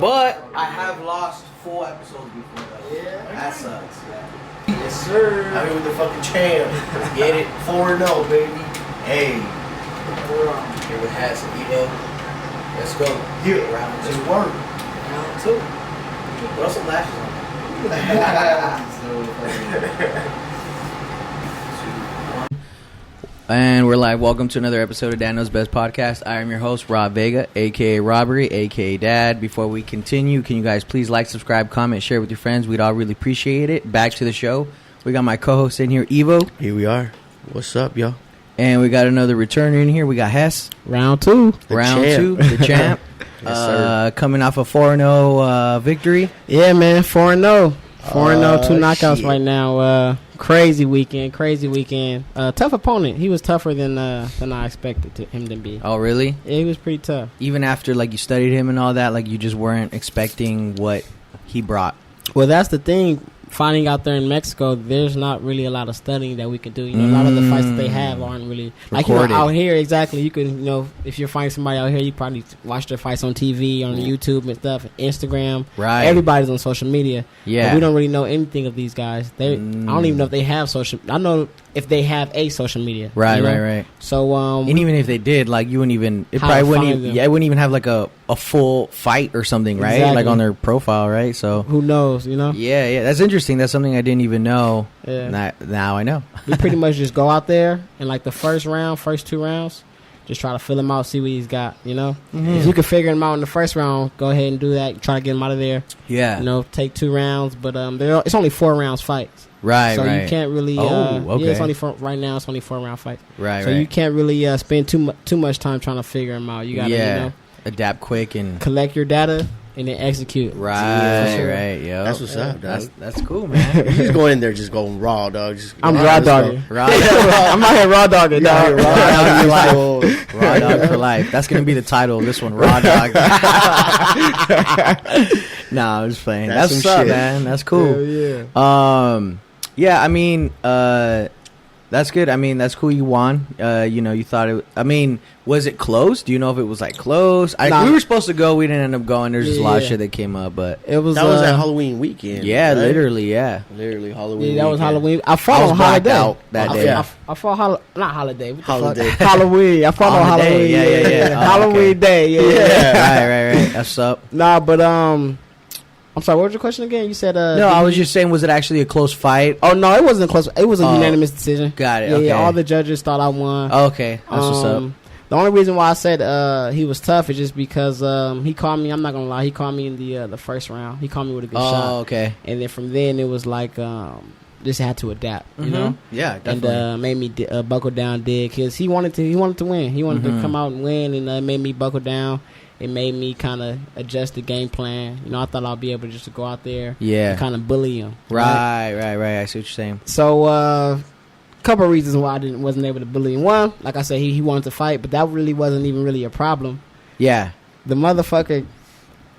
But I have lost 4 episodes before that. Yeah. That sucks. Yeah. Yes, sir. I mean, with the fucking champ. Let's get it. 4-0, baby. Hey. Here with Hess and Evo. Let's go. Here. Round 2. Just work. Round 2. Throw some lashes on. And we're live. Welcome to another episode of Dano's Best Podcast. I am your host, Rob Vega, a.k.a. Robbery, a.k.a. Dad. Before we continue, can you guys please like, subscribe, comment, share with your friends? We'd all really appreciate it. Back to the show. We got my co-host in here, Evo. Here we are. What's up, y'all? And we got another returner in here. We got Hess. Round 2. Round 2, the champ. Yes, sir. Coming off a 4-0 victory. Yeah, man. 4-0. 4-0, 2 knockouts shit. right now. Crazy weekend. Tough opponent. He was tougher than I expected him to be. Oh, really? Yeah, he was pretty tough. Even after, like, you studied him and all that, like, you just weren't expecting what he brought. Well, that's the thing. Finding out there in Mexico, there's not really a lot of studying that we can do. You know, a lot of the fights that they have aren't really like, you know, out here. Exactly, you can, you know, if you're fighting somebody out here, you probably watch their fights on TV, on YouTube and stuff, Instagram. Right. Everybody's on social media. Yeah. But we don't really know anything of these guys. I don't even know if they have social. I know if they have a social media. Right, you know? right. So, and even if they did, like, you wouldn't even. It How probably to wouldn't. find Even, them. yeah, it wouldn't even have like a full fight or something, right? Exactly. Like on their profile, right? So who knows? You know. yeah, that's interesting. That's something I didn't even know. Yeah. Now I know. We pretty much just go out there and like the first 2 rounds, just try to fill him out, see what he's got. You know, if you can figure him out in the first round, go ahead and do that. Try to get him out of there. Yeah. You know, take 2 rounds, but it's only 4 rounds fights. Right. So right. you can't really. okay. Yeah, it's only right now. It's only 4 round fights. Right. So you can't really spend too much time trying to figure him out. You gotta, you know, adapt quick and collect your data and then execute. Right. Yeah, sure. Right. Yo. That's what's up, dog. That's cool, man. You just go in there, just going raw, dog. I'm raw dogging. I'm out here raw dogging, dog. Raw dog for life. Raw dog for life. That's gonna be the title of this one. Raw dog. Nah, I'm just playing. That's what's up, man. That's cool. Yeah. Yeah, I mean, that's good. I mean, that's cool. You won. You know, you thought it. I mean, was it close? Do you know if it was like close? Nah. We were supposed to go. We didn't end up going. There's just a lot of Yeah. shit that came up, but It was. That was that Halloween weekend. yeah, right? literally, yeah. Literally Halloween. Yeah, that was weekend. Halloween. I fought was on blacked holiday. out that day. I fought not holiday. What the Holiday. fuck? Halloween. I fought on On the day. Halloween. Yeah. Oh, Halloween okay. day. Yeah. Right. That's up. Nah, but I'm sorry. What was your question again? You said No, I was just saying, was it actually a close fight? Oh no, it wasn't close. It was a unanimous decision. Got it. Yeah, Okay. yeah. All the judges thought I won. Okay, that's what's up. The only reason why I said he was tough is just because he called me. I'm not gonna lie. He called me in the first round. He called me with a good shot. Oh, okay. And then from then it was like just had to adapt. You know. Yeah, definitely. And made me buckle down, because he wanted to win. He wanted to come out and win, and it made me buckle down. It made me kind of adjust the game plan. You know, I thought I'd be able just to go out there, and kind of bully him. Right. I see what you're saying. So, couple of reasons why I wasn't able to bully him. One, like I said, he wanted to fight, but that really wasn't even really a problem. Yeah. The motherfucker,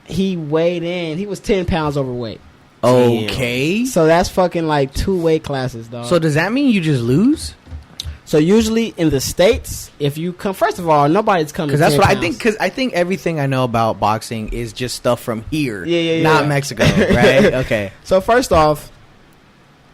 he weighed in. He was 10 pounds overweight. Okay. So that's fucking like 2 weight classes, dog. So does that mean you just lose? So usually in the States, if you come, first of all, nobody's coming. Because that's 10 what pounds. I think. Because I think everything I know about boxing is just stuff from here, Yeah. not Mexico, right? Okay, So first off,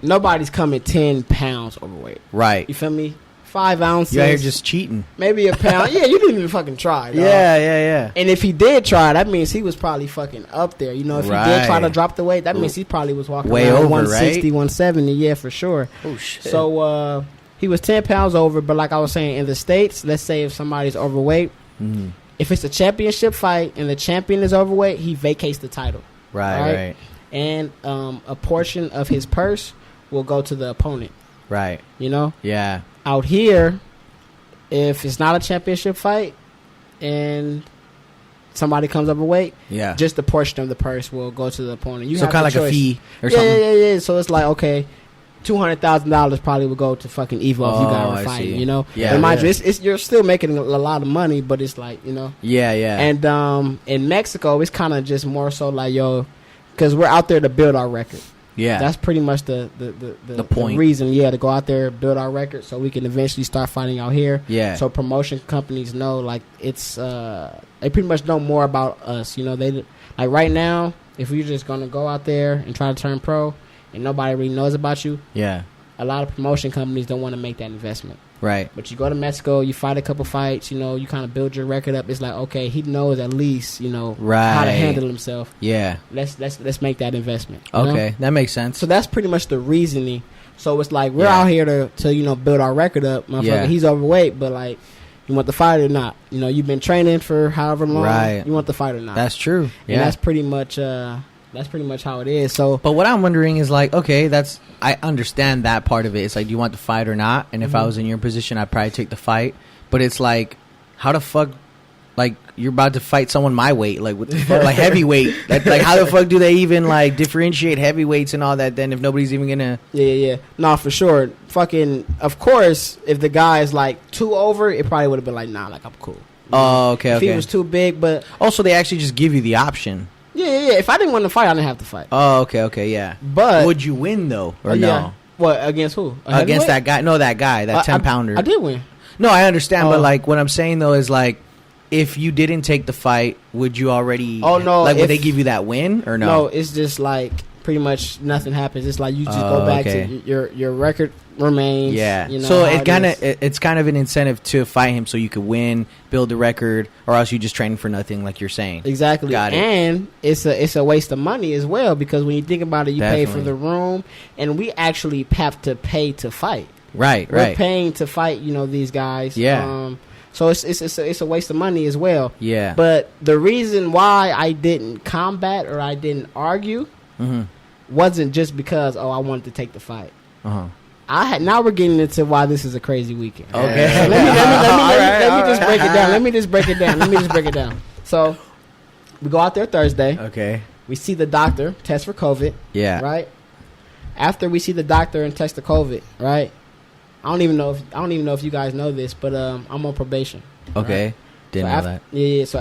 nobody's coming 10 pounds overweight. right. You feel me? 5 ounces. You're out here just cheating. maybe a pound. Yeah, you didn't even fucking try. Dog. Yeah. And if he did try, that means he was probably fucking up there. You know, if he did try to drop the weight, that means he probably was walking Way around over, 160, right? 170. Yeah, for sure. Oh shit. So he was 10 pounds over, but like I was saying, in the States, let's say if somebody's overweight, if it's a championship fight and the champion is overweight, he vacates the title. right. And a portion of his purse will go to the opponent. Right. You know? Yeah. Out here, if it's not a championship fight and somebody comes overweight, Yeah. just a portion of the purse will go to the opponent. You so have kind of the like a choice. fee or Yeah, something. yeah. So it's like, okay, $200,000 probably would go to fucking Evo if you got I a fight, see. you know? Yeah, And mind yeah. you, it's you're still making a lot of money, but it's like, you know? Yeah. And in Mexico, it's kind of just more so like, yo, because we're out there to build our record. Yeah. That's pretty much the point. The reason, to go out there, build our record so we can eventually start fighting out here. Yeah. So promotion companies know, like, it's they pretty much know more about us. You know, they Like right now, if you're just gonna go out there and try to turn pro, and nobody really knows about you, Yeah. a lot of promotion companies don't want to make that investment. Right. But you go to Mexico, you fight a couple fights, you know, you kind of build your record up. It's like, okay, he knows at least, you know, how to handle himself. Yeah. Let's make that investment. Okay, know? that makes sense. So that's pretty much the reasoning. So it's like we're out here to you know build our record up. Motherfucker, Yeah. he's overweight, but like, you want the fight or not? You know, you've been training for however long. Right. You want the fight or not? That's true. And that's pretty much how it is. So, but what I'm wondering is like, okay, I understand that part of it. It's like, do you want the fight or not? And if I was in your position, I'd probably take the fight. But it's like, how the fuck, like, you're about to fight someone my weight, like, what the fuck, like heavyweight. Like, how the fuck do they even like differentiate heavyweights and all that? Then if nobody's even gonna, yeah, no, for sure. Fucking, of course, if the guy is like too over, it probably would have been like, nah, like I'm cool. Oh, okay, if he was too big, but also they actually just give you the option. Yeah. If I didn't want to fight, I didn't have to fight. Oh, okay, yeah. But would you win though, or no? What, against who? Against that guy? No, that guy, that 10-pounder. I did win. No, I understand, but like what I'm saying though is like, if you didn't take the fight, would you already? Oh no! Like, would they give you that win or no? No, it's just like pretty much nothing happens. It's like you just go back to your record remains. Yeah. You know, so it's kind of an incentive to fight him so you could win, build a record, or else you just training for nothing, like you're saying. Exactly. Got it. And it's a waste of money as well, because when you think about it, you pay for the room, and we actually have to pay to fight. Right. We're paying to fight. You know, these guys. Yeah. So it's a waste of money as well. Yeah. But the reason why I didn't combat or I didn't argue wasn't just because I wanted to take the fight. Now we're getting into why this is a crazy weekend. Okay. So let me just break it down. Let me just break it down. So we go out there Thursday. Okay. We see the doctor, test for COVID. Yeah. Right. After we see the doctor and test the COVID, right? I don't even know if you guys know this, but I'm on probation. Okay, right? didn't know that. Yeah. So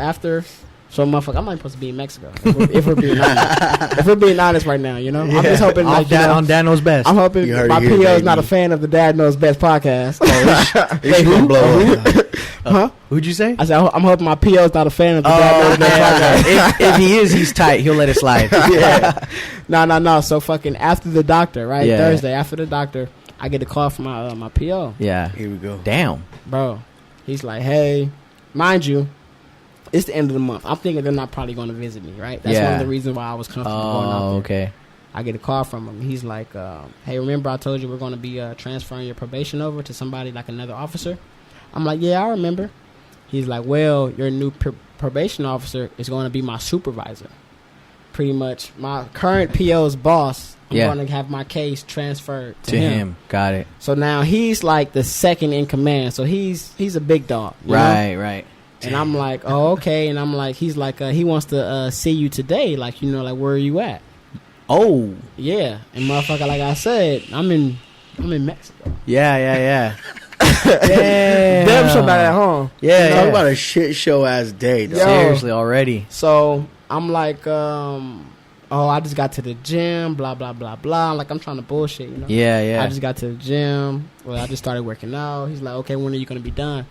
motherfucker, I'm not supposed to be in Mexico. If we're being honest, if we're being honest right now, you know, I'm just hoping on Dad Knows Best. I'm hoping my PO is not a fan of the Dad Knows Best podcast. Huh? Who'd you say? I said I'm hoping my PO is not a fan of the Dad Knows Best podcast. If he is, he's tight. He'll let it slide. Yeah. No. So fucking after the doctor, right? Yeah. Thursday after the doctor, I get a call from my PO. Yeah. Here we go. Damn. Bro. He's like, hey, mind you, it's the end of the month. I'm thinking they're not probably going to visit me, right? That's one of the reasons why I was comfortable going out there. Okay. I get a call from him. He's like, hey, remember I told you we're going to be transferring your probation over to somebody like another officer? I'm like, yeah, I remember. He's like, well, your new probation officer is going to be my supervisor. Pretty much my current PO's boss. I'm going to have my case transferred to him. Got it. So now he's like the second in command. So he's a big dog. Right. And I'm like, oh, okay. And I'm like, he's like, he wants to see you today. Like, you know, like, where are you at? Oh. Yeah. And motherfucker, like I said, I'm in Mexico. Yeah. Damn sure not at home. Yeah. Talk about a shit show ass day, though. Seriously, already. So I'm like, I just got to the gym, blah, blah, blah, blah. Like, I'm trying to bullshit, you know? Yeah. I just got to the gym. Well, I just started working out. He's like, okay, when are you going to be done?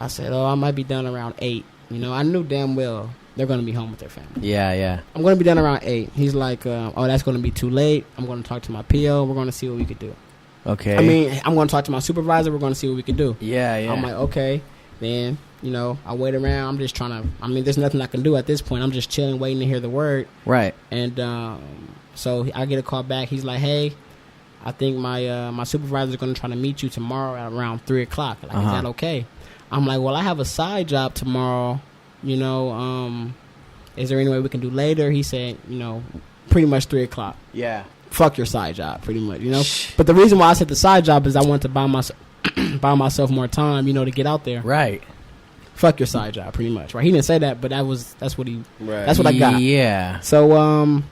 I said, I might be done around 8. You know, I knew damn well they're going to be home with their family. Yeah. I'm going to be done around 8. He's like, that's going to be too late. I'm going to talk to my PO. We're going to see what we could do. Okay. I mean, I'm going to talk to my supervisor. We're going to see what we can do. Yeah. I'm like, okay. Then, you know, I wait around. I'm just trying to, there's nothing I can do at this point. I'm just chilling, waiting to hear the word. Right. And so I get a call back. He's like, hey, I think my supervisor is going to try to meet you tomorrow at around 3 o'clock. Like, is that okay? I'm like, well, I have a side job tomorrow. You know, is there any way we can do later? He said, you know, pretty much 3 o'clock. Yeah. Fuck your side job, pretty much, you know? But the reason why I said the side job is I want to buy myself more time, you know, to get out there. Right. Fuck your side job, pretty much, right? He didn't say that, but that's what I got. Yeah. So,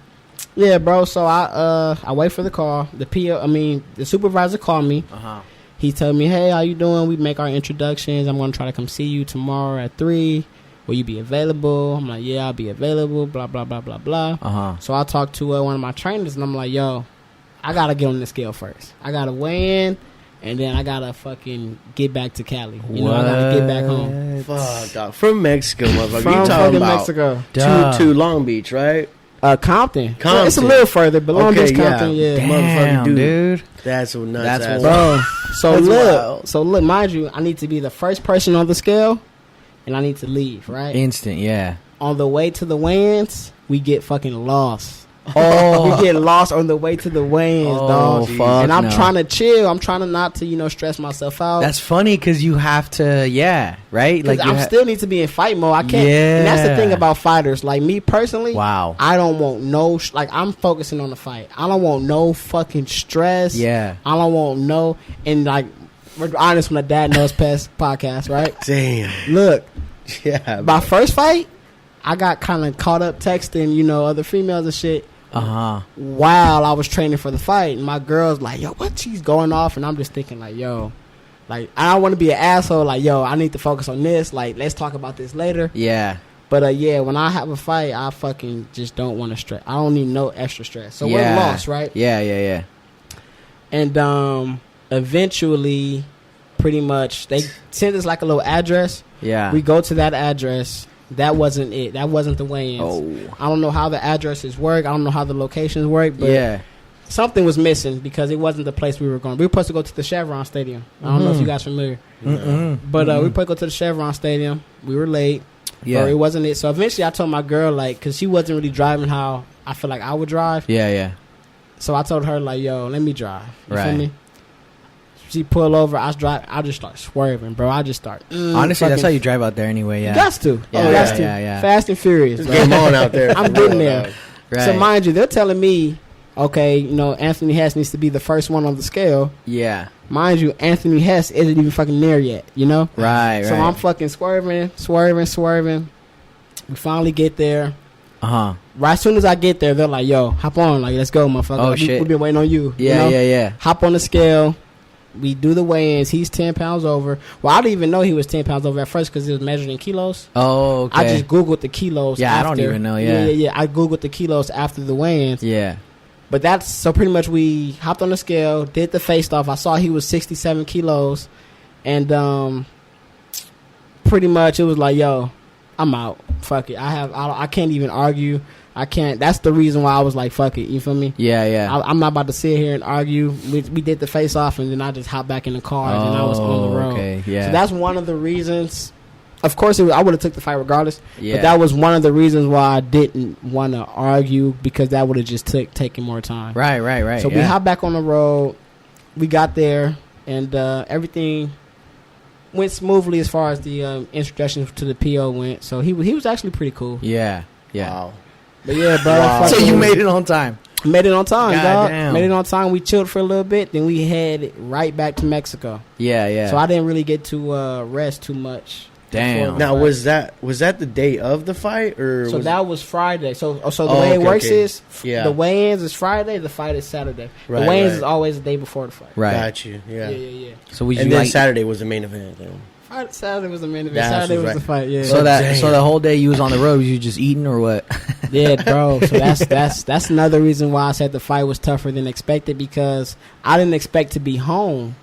yeah, bro. So I wait for the call. The supervisor called me. He told me, hey, how you doing? We make our introductions. I'm going to try to come see you tomorrow at 3. Will you be available? I'm like, yeah, I'll be available, blah, blah, blah, blah, blah. So I talked to one of my trainers, and I'm like, yo, I got to get on the scale first. I got to weigh in, And then I gotta fucking get back to Cali. You know, I gotta get back home. Fuck, dog. From Mexico, motherfucker. From You talking fucking about Mexico. to Long Beach, right? Compton. It's a little further, but Long Beach, Compton, yeah. Damn, dude. That's what nuts. Bro. So That's look, mind you, I need to be the first person on the scale, and I need to leave, right? Instant, yeah. On the way to the weigh-ins, we get fucking lost. Oh, we get lost on the way to the weigh-ins, dog. Fuck and I'm no. trying to chill. I'm trying to not to, stress myself out. That's funny because you have to, right? Like I still need to be in fight mode. I can't. Yeah. And that's the thing about fighters. Like me personally, wow. I don't want no. Like I'm focusing on the fight. I don't want no fucking stress. Yeah. I don't want no. And like we're honest from the Dad Knows Best podcast, right? Damn. Look, Yeah. my first fight, I got kind of caught up texting, other females and shit. While I was training for the fight, and my girl's like, yo, what? She's going off, and I'm just thinking like, yo, like I don't want to be an asshole. Like, yo, I need to focus on this. Like, let's talk about this later. Yeah. But yeah, when I have a fight, I fucking just don't want to stress. I don't need no extra stress. So we're lost, right? Yeah. And eventually, pretty much, they sent us like a little address. Yeah. We go to that address. That wasn't it. That wasn't the weigh-ins. Oh. I don't know how the addresses work. I don't know how the locations work. But something was missing because it wasn't the place we were going. We were supposed to go to the Chevron Stadium. I don't know if you guys are familiar. But we were supposed to go to the Chevron Stadium. We were late. Yeah. Or it wasn't it. So eventually I told my girl, like, because she wasn't really driving how I feel like I would drive. Yeah. So I told her, like, yo, let me drive. You Right. feel me? She pull over. I just start swerving, bro. I just start. Honestly, that's how you drive out there anyway. Yeah. You got to. Yeah, You got to. yeah. Fast and furious. Bro. Game on out there. I'm getting there. Right. So mind you, they're telling me, okay, Anthony Hess needs to be the first one on the scale. Yeah. Mind you, Anthony Hess isn't even fucking there yet. Right. So I'm fucking swerving. We finally get there. Right as soon as I get there, they're like, yo, hop on. Like, let's go, motherfucker. Oh, shit. We've been waiting on you. Yeah. Hop on the scale. We do the weigh-ins. He's 10 pounds over. Well, I didn't even know he was 10 pounds over at first because it was measured in kilos. Oh, okay. I just Googled the kilos Yeah, after. I don't even know, Yeah. I Googled the kilos after the weigh-ins. Yeah. But that's, so pretty much we hopped on the scale, did the face-off. I saw he was 67 kilos. And pretty much it was like, yo, I'm out. Fuck it. I can't even argue. I can't. That's the reason why I was like, fuck it. You feel me? Yeah. I'm not about to sit here and argue. We did the face off, and then I just hopped back in the car, and I was on the road. Okay, yeah. So that's one of the reasons. Of course, I would have took the fight regardless. Yeah. But that was one of the reasons why I didn't want to argue, because that would have just taken more time. Right. So we hopped back on the road. We got there, and everything went smoothly as far as the introduction to the PO went. So he was actually pretty cool. Yeah. Wow. But yeah, bro. Wow. So you made it on time. Made it on time, God dog. damn. Made it on time. We chilled for a little bit, then we headed right back to Mexico. Yeah. So I didn't really get to rest too much. Damn. Now was that the day of the fight or? So was that was Friday. So the way it works is the weigh-ins is Friday, the fight is Saturday. Right, the weigh-ins right. is always the day before the fight. Right. Got you. Yeah. Yeah. So we And then Saturday was the main event. Then. Saturday was the main event. That's Saturday was right. the fight. Yeah. So Damn. the whole day you was on the road, was you just eating or what? Yeah, bro. So that's another reason why I said the fight was tougher than expected, because I didn't expect to be home.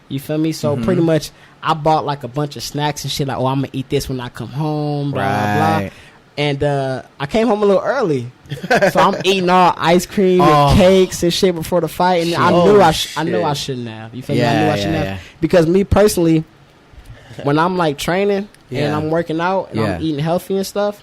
You feel me? So pretty much I bought like a bunch of snacks and shit. Like, I'm gonna eat this when I come home. Blah blah blah. And I came home a little early, so I'm eating all ice cream and cakes and shit before the fight. And I knew I shouldn't have. You feel me? I knew I shouldn't have, because me personally, when I'm like training and I'm working out and I'm eating healthy and stuff,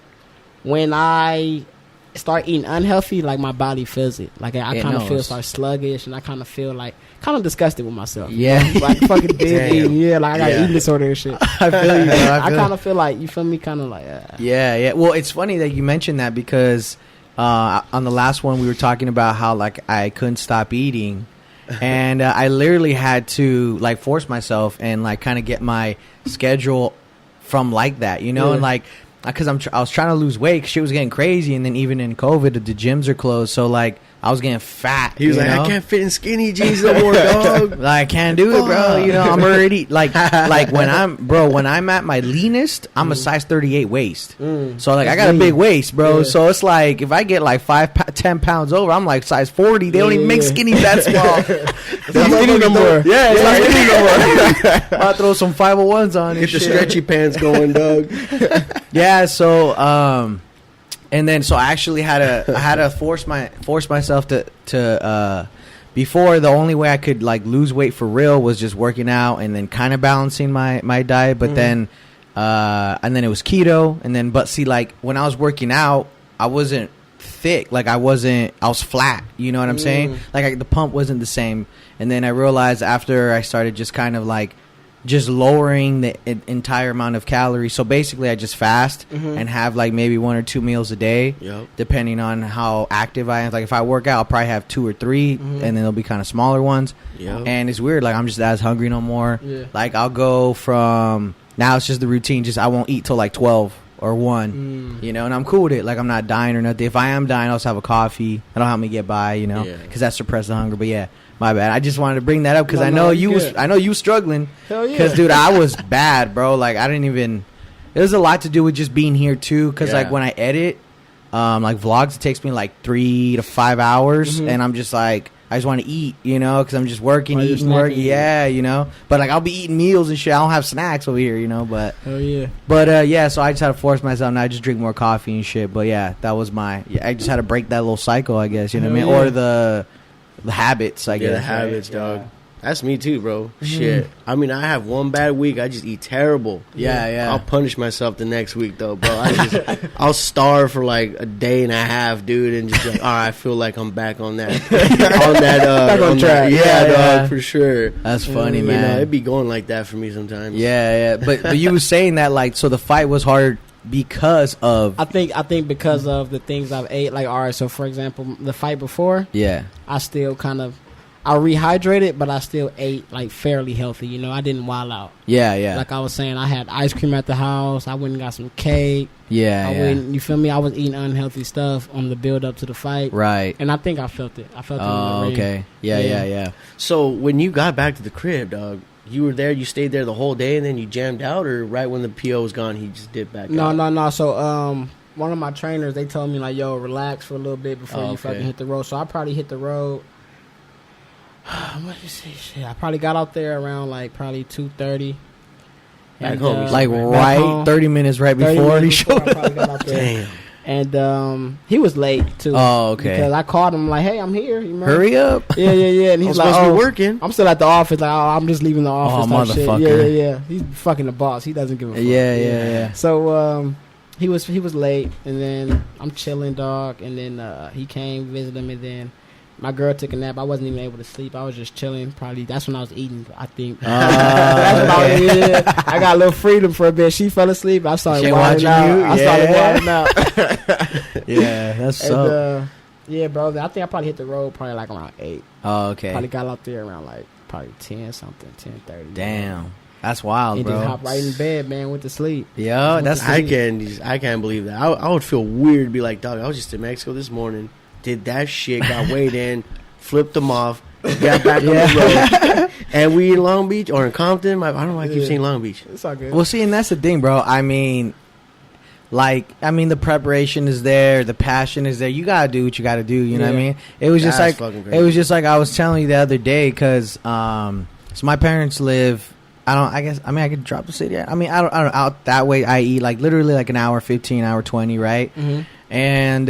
when I start eating unhealthy, like my body feels it. Like I kind of feel start sluggish, and I kind of feel like kind of disgusted with myself. Yeah. Like fucking big eating. Yeah, like I got eating disorder and shit. I feel you, bro. I kind of feel like, you feel me, kind of like Yeah. Well, it's funny that you mentioned that, because on the last one we were talking about how like I couldn't stop eating, and I literally had to like force myself and like kind of get my schedule from like that, and like because I was trying to lose weight. 'Cause shit was getting crazy, and then even in COVID, the gyms are closed. So like I was getting fat. He was like, know? I can't fit in skinny jeans no more, dog. Like, I can't do it, bro. You know, I'm already like when I'm at my leanest, I'm a size 38 waist. So like I got a big waist, bro. Yeah. So it's like if I get like 10 pounds over, I'm like size 40. They don't even make skinny that small. It's not skinny no more. Yeah, it's not skinny no more. I'll throw some 501s on. Get the stretchy pants going, dog. Yeah. So and then so I actually had to force myself to before, the only way I could like lose weight for real was just working out and then kind of balancing my diet, but then and then it was keto, and then but see, like when I was working out, I wasn't thick, like I was flat, you know what I'm saying? Like the pump wasn't the same. And then I realized after I started just kind of like just lowering the entire amount of calories. So basically I just fast and have like maybe 1 or 2 meals a day, depending on how active I am. Like if I work out, I'll probably have 2 or 3 and then they'll be kind of smaller ones. And it's weird, like I'm just as hungry no more. Like I'll go from, now it's just the routine, just I won't eat till like 12 or 1, you know, and I'm cool with it. Like I'm not dying or nothing. If I am dying, I'll just have a coffee. That'll help me get by, you know, because that suppresses the hunger. But yeah, my bad. I just wanted to bring that up because I know you was struggling. Hell yeah. Because dude, I was bad, bro. Like I didn't even. It was a lot to do with just being here too. Because like when I edit, like vlogs, it takes me like 3 to 5 hours, and I'm just like, I just want to eat, you know, because I'm just working, eating, working. Yeah, you know. But like I'll be eating meals and shit. I don't have snacks over here, you know. But yeah, so I just had to force myself. Now I just drink more coffee and shit. But yeah, that was I just had to break that little cycle, I guess. You know what I mean? Or the habits, I guess. Yeah, the habits, dog. That's me too, bro. Shit. I mean, I have one bad week, I just eat terrible. Yeah. I'll punish myself the next week, though, bro. I'll starve for like a day and a half, dude, and just be like, all right, I feel like I'm back on that. Back on track. Dog, for sure. That's funny, man. You know, it'd be going like that for me sometimes. Yeah. But you were saying that, like, so the fight was hard because of... I think because of the things I've ate. Like, all right, so for example, the fight before, I still kind of... I rehydrated, but I still ate like fairly healthy. You know, I didn't wild out. Yeah. Like I was saying, I had ice cream at the house. I went and got some cake. Yeah. You feel me? I was eating unhealthy stuff on the build up to the fight. Right. And I think I felt it. I felt it. Oh, in the ring. okay. Yeah. So when you got back to the crib, dog, you were there. You stayed there the whole day, and then you jammed out, or right when the PO was gone, he just dipped back out? No. So one of my trainers, they told me like, yo, relax for a little bit before you fucking hit the road. So I probably hit the road. What did you say? Shit, I probably got out there around like probably 2:30. Back home, like right home, 30 minutes right before he showed up. Damn. And he was late too. Oh, okay. Because I called him like, "Hey, I'm here. You know? Hurry up!" Yeah. And he's like, supposed to be working. I'm still at the office. Like, I'm just leaving the office. Oh, motherfucker. Shit. Yeah. He's fucking the boss. He doesn't give a fuck. Yeah. So he was late, and then I'm chilling, dog. And then he came visit him, and then my girl took a nap. I wasn't even able to sleep. I was just chilling. Probably that's when I was eating, I think. That's about, I got a little freedom for a bit. She fell asleep. I started wilding out. I started wilding out. Yeah, that's so. Yeah, bro. I think I probably hit the road probably like around 8. Oh, okay. Probably got out there around like probably 10:30. Damn. That's wild, and bro. Just hop right in bed, man. Went to sleep. Yeah, that's. I can't believe that. I would feel weird to be like, dog, I was just in Mexico this morning. Did that shit, got weighed in, flipped them off, got back on the road, and we in Long Beach or in Compton. I don't know why I keep saying Long Beach. It's all good. Well, see, and that's the thing, bro. I mean, the preparation is there, the passion is there. You gotta do what you gotta do. You know what I mean? It was just like I was telling you the other day, because so my parents live. I could drop the city. I mean, I don't out that way. I.e., like literally like an hour 15, hour 20, right? Mm-hmm. And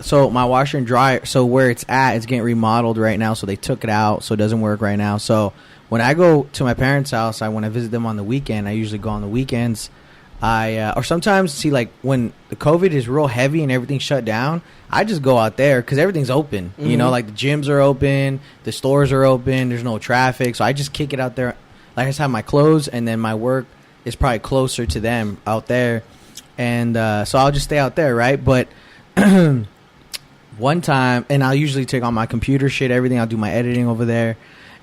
so my washer and dryer, so where it's at, it's getting remodeled right now. So they took it out, so it doesn't work right now. So when I go to my parents' house, when I visit them on the weekend, I usually go on the weekends. Or sometimes, see, like when the COVID is real heavy and everything's shut down, I just go out there because everything's open. Mm-hmm. You know, like the gyms are open, the stores are open, there's no traffic. So I just kick it out there. Like I just have my clothes, and then my work is probably closer to them out there. And so I'll just stay out there, right? But one time, and I'll usually take on my computer shit, everything. I'll do my editing over there.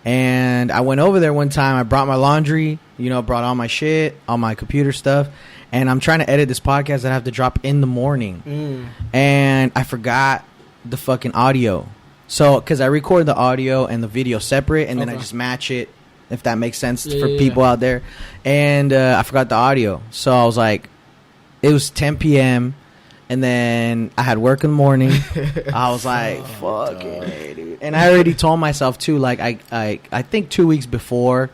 And I went over there one time. I brought my laundry, brought all my shit, all my computer stuff. and I'm trying to edit this podcast that I have to drop in the morning, and I forgot the fucking audio. So, because I record the audio and the video separate, and then I just match it, if that makes sense for people out there. And I forgot the audio. So I was like, it was 10 p.m., and then I had work in the morning. I was like, fucking A, dude. And I already told myself, too, like, I think 2 weeks before,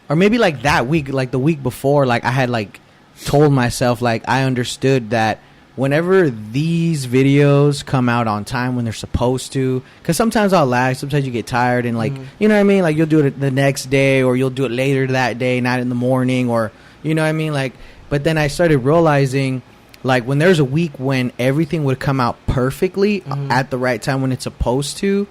or maybe, like, that week, like, the week before, like, I had, like, told myself, like, I understood that whenever these videos come out on time when they're supposed to, because sometimes I'll lag, sometimes you get tired, and, like, you know what I mean? Like, you'll do it the next day, or you'll do it later that day, not in the morning, or, you know what I mean? Like, but then I started realizing, like, when there's a week when everything would come out perfectly at the right time when it's supposed to,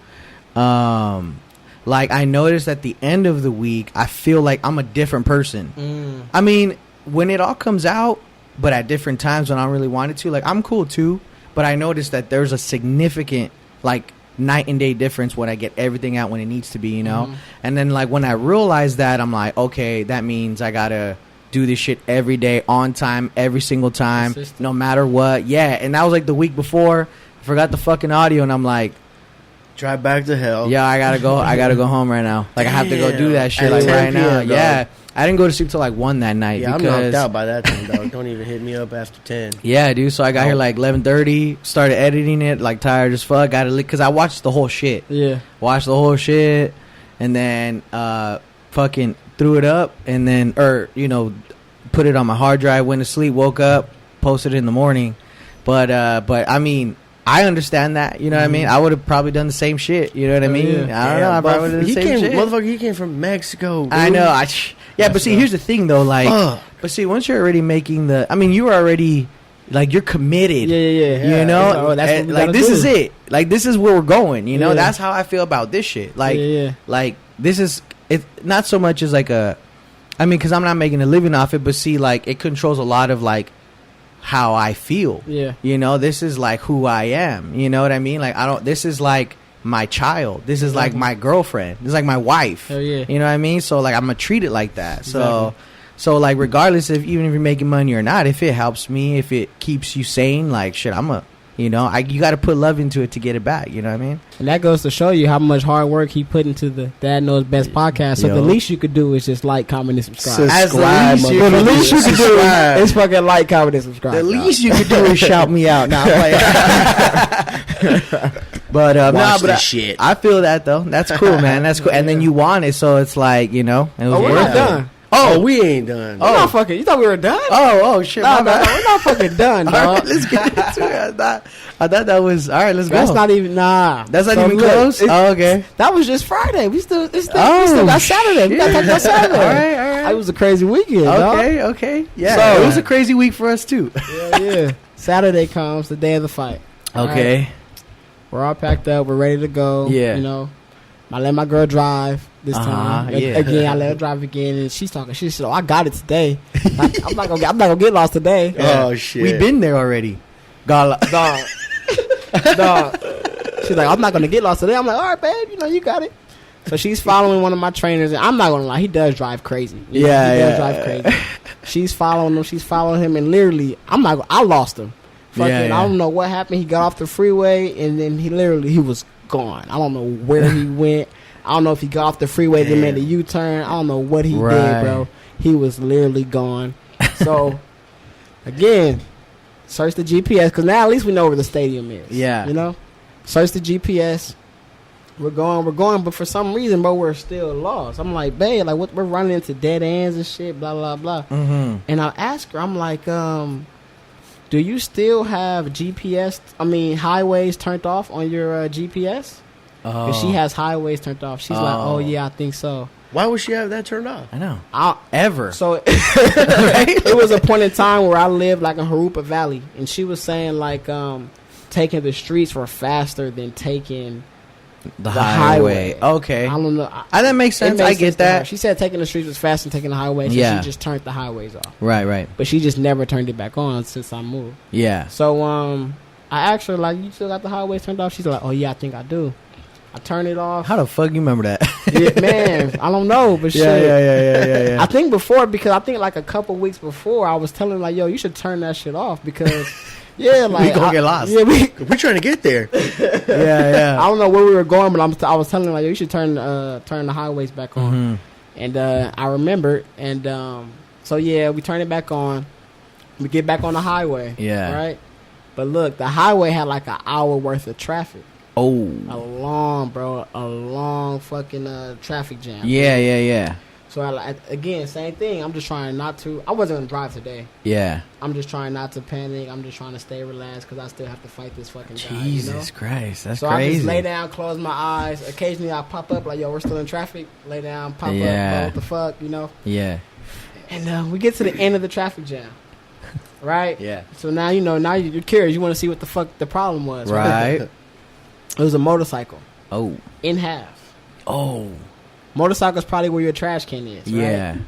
like, I noticed at the end of the week, I feel like I'm a different person. I mean, when it all comes out, but at different times when I don't really want it to, like, I'm cool too, but I noticed that there's a significant, like, night and day difference when I get everything out when it needs to be, you know? And then, like, when I realized that, I'm like, okay, that means I gotta do this shit every day, on time, every single time, no matter what. Yeah, and that was, like, the week before. I forgot the fucking audio, and I'm like, drive back to hell. Yeah, I gotta go home right now. Like, I have to go do that shit, like, right now. Yeah. I didn't go to sleep till like 1 that night. Yeah, because I'm knocked out by that time, dog. Don't even hit me up after 10. Yeah, dude. So I got here like 11:30. Started editing it, like tired as fuck. Got it because I watched the whole shit. Yeah, watched the whole shit, and then fucking threw it up, and then put it on my hard drive. Went to sleep. Woke up. Posted it in the morning. But I mean, I understand that. You know what I mean? I would have probably done the same shit. You know what I mean? Yeah. I don't know. I probably would have done the same shit. Motherfucker, he came from Mexico, dude. I know. But see, here's the thing, though. Like, but see, once you're already making you were already, like, you're committed. Yeah. You know? Oh, that's what we like, this is it. Like, this is where we're going. You know? Yeah. That's how I feel about this shit. Like, like, this is, it not so much as, like, because I'm not making a living off it, but see, like, it controls a lot of, like, how I feel. Yeah. You know, this is like who I am. You know what I mean? Like, this is like my child. This is like my girlfriend. This is like my wife. Hell yeah. You know what I mean? So, like, I'm gonna treat it like that. So like, regardless of even if you're making money or not, if it helps me, if it keeps you sane, like, shit, you got to put love into it to get it back. You know what I mean? And that goes to show you how much hard work he put into the Dad Knows Best podcast. So the least you could do is just like, comment, and subscribe. The least you could do is fucking like, comment, and subscribe. The least you could do is shout me out. Nah, but shit. I feel that though. That's cool, man. That's cool. And then you want it, so it's like, you know. It was we're not done. Oh, we ain't done. We're not fucking. You thought we were done? Oh shit. No, we're not fucking done, dog. All right, let's get into it. I thought that was all right. Let's go. That's not even That's not even close. Okay. That was just Friday. We still got Saturday. We got to talk about Saturday. All right. It was a crazy weekend. Okay. Yeah. So it was a crazy week for us too. Yeah. Saturday comes, the day of the fight. Okay. Right? We're all packed up. We're ready to go. Yeah. You know, I let my girl drive this time. Yeah. Again, I let her drive again, and she's talking. She said, "Oh, I got it today. I'm not gonna get lost today." Yeah. Oh shit. We've been there already. Dog. She's like, "I'm not gonna get lost today." I'm like, "All right, babe. You know, you got it." So she's following one of my trainers, and I'm not gonna lie, he does drive crazy. He does drive crazy. She's following him. She's following him, and literally, I lost him. Fucking, I don't know what happened. He got off the freeway, and then he was gone. I don't know where he went. I don't know if he got off the freeway and made a U-turn. I don't know what he did, bro. He was literally gone. So, again, search the GPS, because now at least we know where the stadium is. Yeah. You know? Search the GPS. We're going, but for some reason, bro, we're still lost. I'm like, babe, like, we're running into dead ends and shit, blah, blah, blah. Mm-hmm. And I ask her, I'm like, do you still have highways turned off on your GPS? Because she has highways turned off. She's like, oh, yeah, I think so. Why would she have that turned off? I know. Ever. So it was a point in time where I lived like in Harupa Valley. And she was saying like taking the streets were faster than taking the highway. Okay. I don't know. That makes sense. I get that. She said taking the streets was faster than taking the highway. So she just turned the highways off. Right. But she just never turned it back on since I moved. Yeah. So I asked her, like, you still got the highways turned off? She's like, oh, yeah, I think I do. I turn it off. How the fuck you remember that? Yeah, man, I don't know, but shit. Yeah. I think before, because I think like a couple weeks before, I was telling like, yo, you should turn that shit off because, yeah, like we gonna get lost. Yeah, we're trying to get there. yeah. I don't know where we were going, but I was telling like, yo, you should turn the highways back on. Mm-hmm. And I remembered, and so yeah, we turn it back on. We get back on the highway. Yeah. Right. But look, the highway had like an hour worth of traffic. Oh. A long fucking traffic jam. Yeah. So again, same thing. I'm just trying not to. I wasn't gonna drive today. Yeah. I'm just trying not to panic. I'm just trying to stay relaxed because I still have to fight this fucking guy. Jesus Christ, that's so crazy. I just lay down, close my eyes. Occasionally I pop up like, yo, we're still in traffic. Lay down, pop up, bro, what the fuck, you know? Yeah. And we get to the end of the traffic jam. Right? Yeah. So now you're curious. You want to see what the fuck the problem was. Right. It was a motorcycle. Oh. In half. Oh. Motorcycle's probably where your trash can is. Right? Yeah.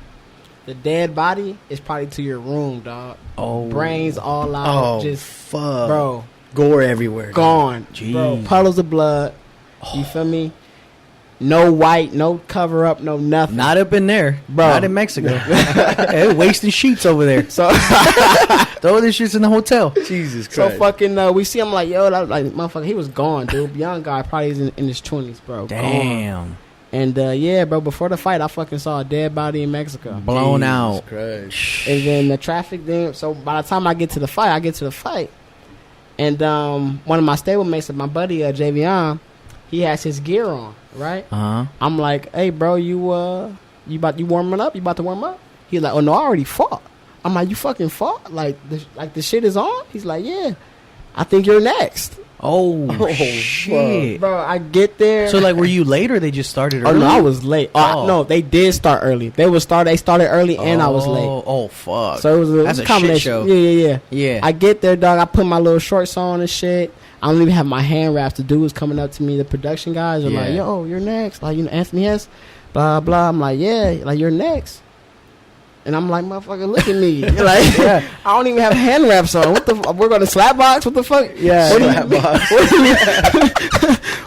The dead body is probably to your room, dog. Oh. Brains all out. Oh, just fuck. Bro. Gore everywhere. Gone. Jeez. Bro, puddles of blood. You feel me? No white, no cover up, no nothing. Not up in there. Bro. Not in Mexico. Hey, wasting sheets over there. So throw the shits in the hotel. Jesus Christ. So fucking, we see him like, yo, like, motherfucker, he was gone, dude. Young guy, probably is in his 20s, bro. Damn. Gone. And, yeah, bro, before the fight, I fucking saw a dead body in Mexico. Blown Jesus out. Christ. And then the traffic then, so by the time I get to the fight. And one of my stablemates, my buddy, Javion, he has his gear on, right? Uh-huh. I'm like, hey, bro, you warming up? You about to warm up? He's like, oh, no, I already fought. I'm like, you fucking fought? Like the shit is on? He's like, yeah, I think you're next. Oh shit. Bro, I get there. So, like, were you late or they just started early? Oh, no, I was late. No, they did start early. They started early and I was late. Oh, fuck. So it was That's a combination. shit show. Yeah. Yeah. I get there, dog. I put my little shorts on and shit. I don't even have my hand wraps. The dude was coming up to me. The production guys are like, yo, you're next. Like, Anthony Hess, blah, blah. I'm like, yeah, like, you're next. And I'm like, motherfucker, look at me. Like, I don't even have hand wraps on. What the we're going to slap box? What the fuck? Yeah, slap box.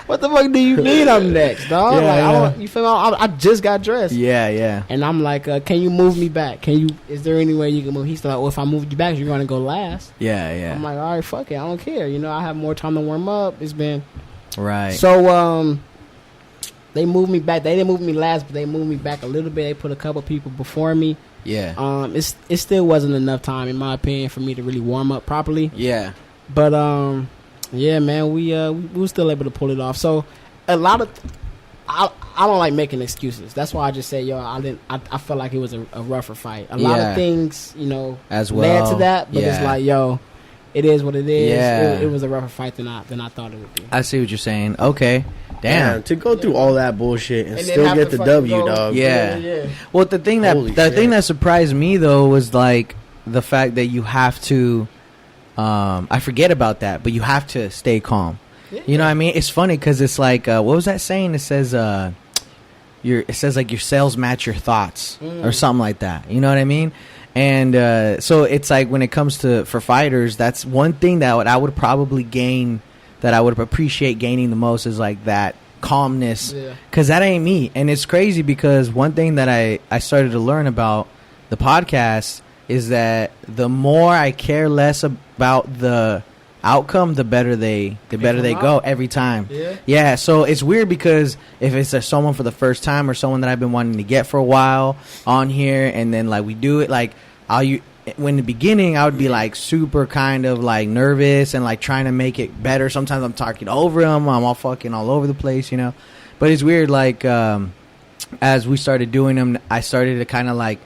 What the fuck do you mean I'm next, dog? Yeah, you feel me? I just got dressed. Yeah. And I'm like, can you move me back? Is there any way you can move? He's like, well, if I move you back, you're going to go last. Yeah. I'm like, all right, fuck it. I don't care. I have more time to warm up. It's been. Right. So, they moved me back. They didn't move me last, but they moved me back a little bit. They put a couple people before me. Yeah. It still wasn't enough time, in my opinion, for me to really warm up properly. Yeah. But, yeah, man, we were still able to pull it off. So, a lot of... I don't like making excuses. That's why I just say, yo, I felt like it was a rougher fight. A lot of things, as well led to that, but it's like, yo, it is what it is. Yeah. It was a rougher fight than I thought it would be. I see what you're saying. Okay. Damn. To go through all that bullshit and then still have get to the fucking W, go. dog. Yeah. Well, the thing Holy thing that surprised me though was like the fact that you have to. I forget about that, but you have to stay calm. Yeah. You know what I mean? It's funny because it's like, what was that saying? It says, it says like your sales match your thoughts or something like that. You know what I mean? And so it's like when it comes for fighters, that's one thing that I would probably gain, that I would appreciate gaining the most, is like that calmness, because that ain't me. And it's crazy because one thing that I started to learn about the podcast is that the more I care less about the outcome, the better they go every time. Yeah. So it's weird because if it's someone for the first time or someone that I've been wanting to get for a while on here, and then like we do it, like when in the beginning I would be like super kind of like nervous and like trying to make it better. Sometimes I'm talking over them, I'm all fucking all over the place, but it's weird. Like as we started doing them, I started to kind of like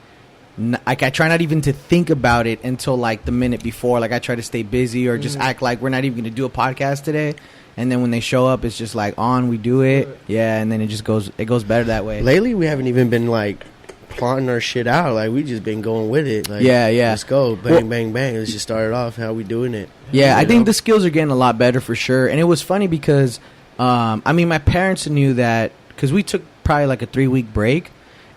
I try not even to think about it until like the minute before. Like I try to stay busy or just act like we're not even going to do a podcast today. And then when they show up, it's just like we do it. Yeah. And then it goes better that way. Lately, we haven't even been like plotting our shit out. Like we just been going with it. Like, yeah. Let's go. Bang, bang, bang. Let's just start it off. How we doing it? Yeah. I think the skills are getting a lot better for sure. And it was funny because, my parents knew that, because we took probably like a 3-week break.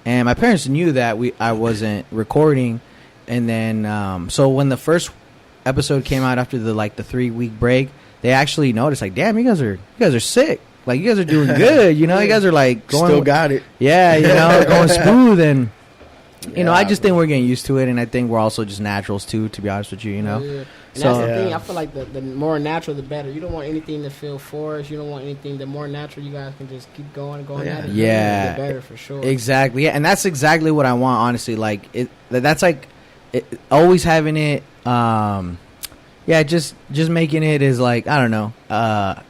And my parents knew that I wasn't recording, and then so when the first episode came out after the 3-week break, they actually noticed like, damn, you guys are sick. Like, you guys are doing good, you know? You guys are, like, going... Still got it. Yeah, you know, going smooth, and... You know, Yeah, I just think we're getting used to it, and I think we're also just naturals, too, to be honest with you, you know? Yeah. And So- that's the thing. I feel like the more natural, the better. You don't want anything to feel forced. You don't want anything. The more natural you guys can just keep going and going at it. Yeah. The better for sure. Exactly, yeah, and that's exactly what I want, honestly. Like, that's like... always having it... Yeah, just making it is like, I don't know,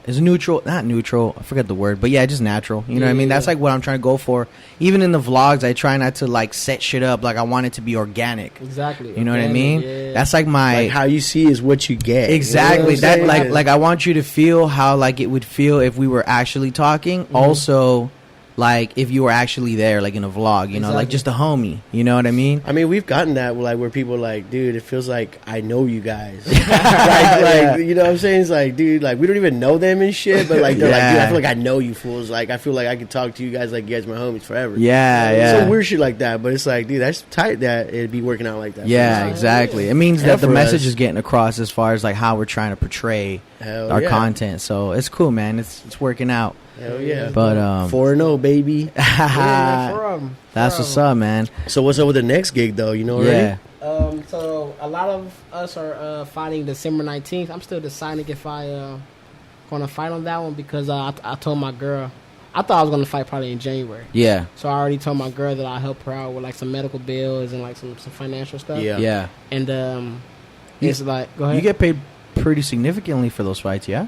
is neutral, not neutral, I forget the word, but yeah, just natural. You know what I mean? That's like what I'm trying to go for. Even in the vlogs, I try not to like set shit up. Like, I want it to be organic. Exactly. You know what I mean? Yeah. That's like my... Like, how you see is what you get. Exactly. You know what I'm That saying? like I want you to feel how like it would feel if we were actually talking. Also, like if you were actually there, like in a vlog, you know, like just a homie. You know what I mean? I mean, we've gotten that like where people are like, dude, it feels like I know you guys. like, you know what I'm saying? It's like, dude, like we don't even know them and shit, but like they're like, dude, I feel like I know you fools. Like I feel like I can talk to you guys like you guys my homies forever. Yeah. Some weird shit like that, but it's like, dude, that's tight that it'd be working out like that. Yeah, exactly. It means Yeah, that the for message us. is getting across as far as like how we're trying to portray Hell our yeah. content. So it's cool, man. It's working out. Hell yeah. But 4-0, baby. That's what's up, man. So what's up with the next gig though? You know already? Yeah. So a lot of us are fighting December 19th. I'm still deciding if I going to fight on that one because I told my girl I thought I was going to fight probably in January. Yeah. So I already told my girl that I'll help her out with like some medical bills and like some financial stuff. Yeah. And it's like, go ahead. You get paid pretty significantly for those fights, yeah?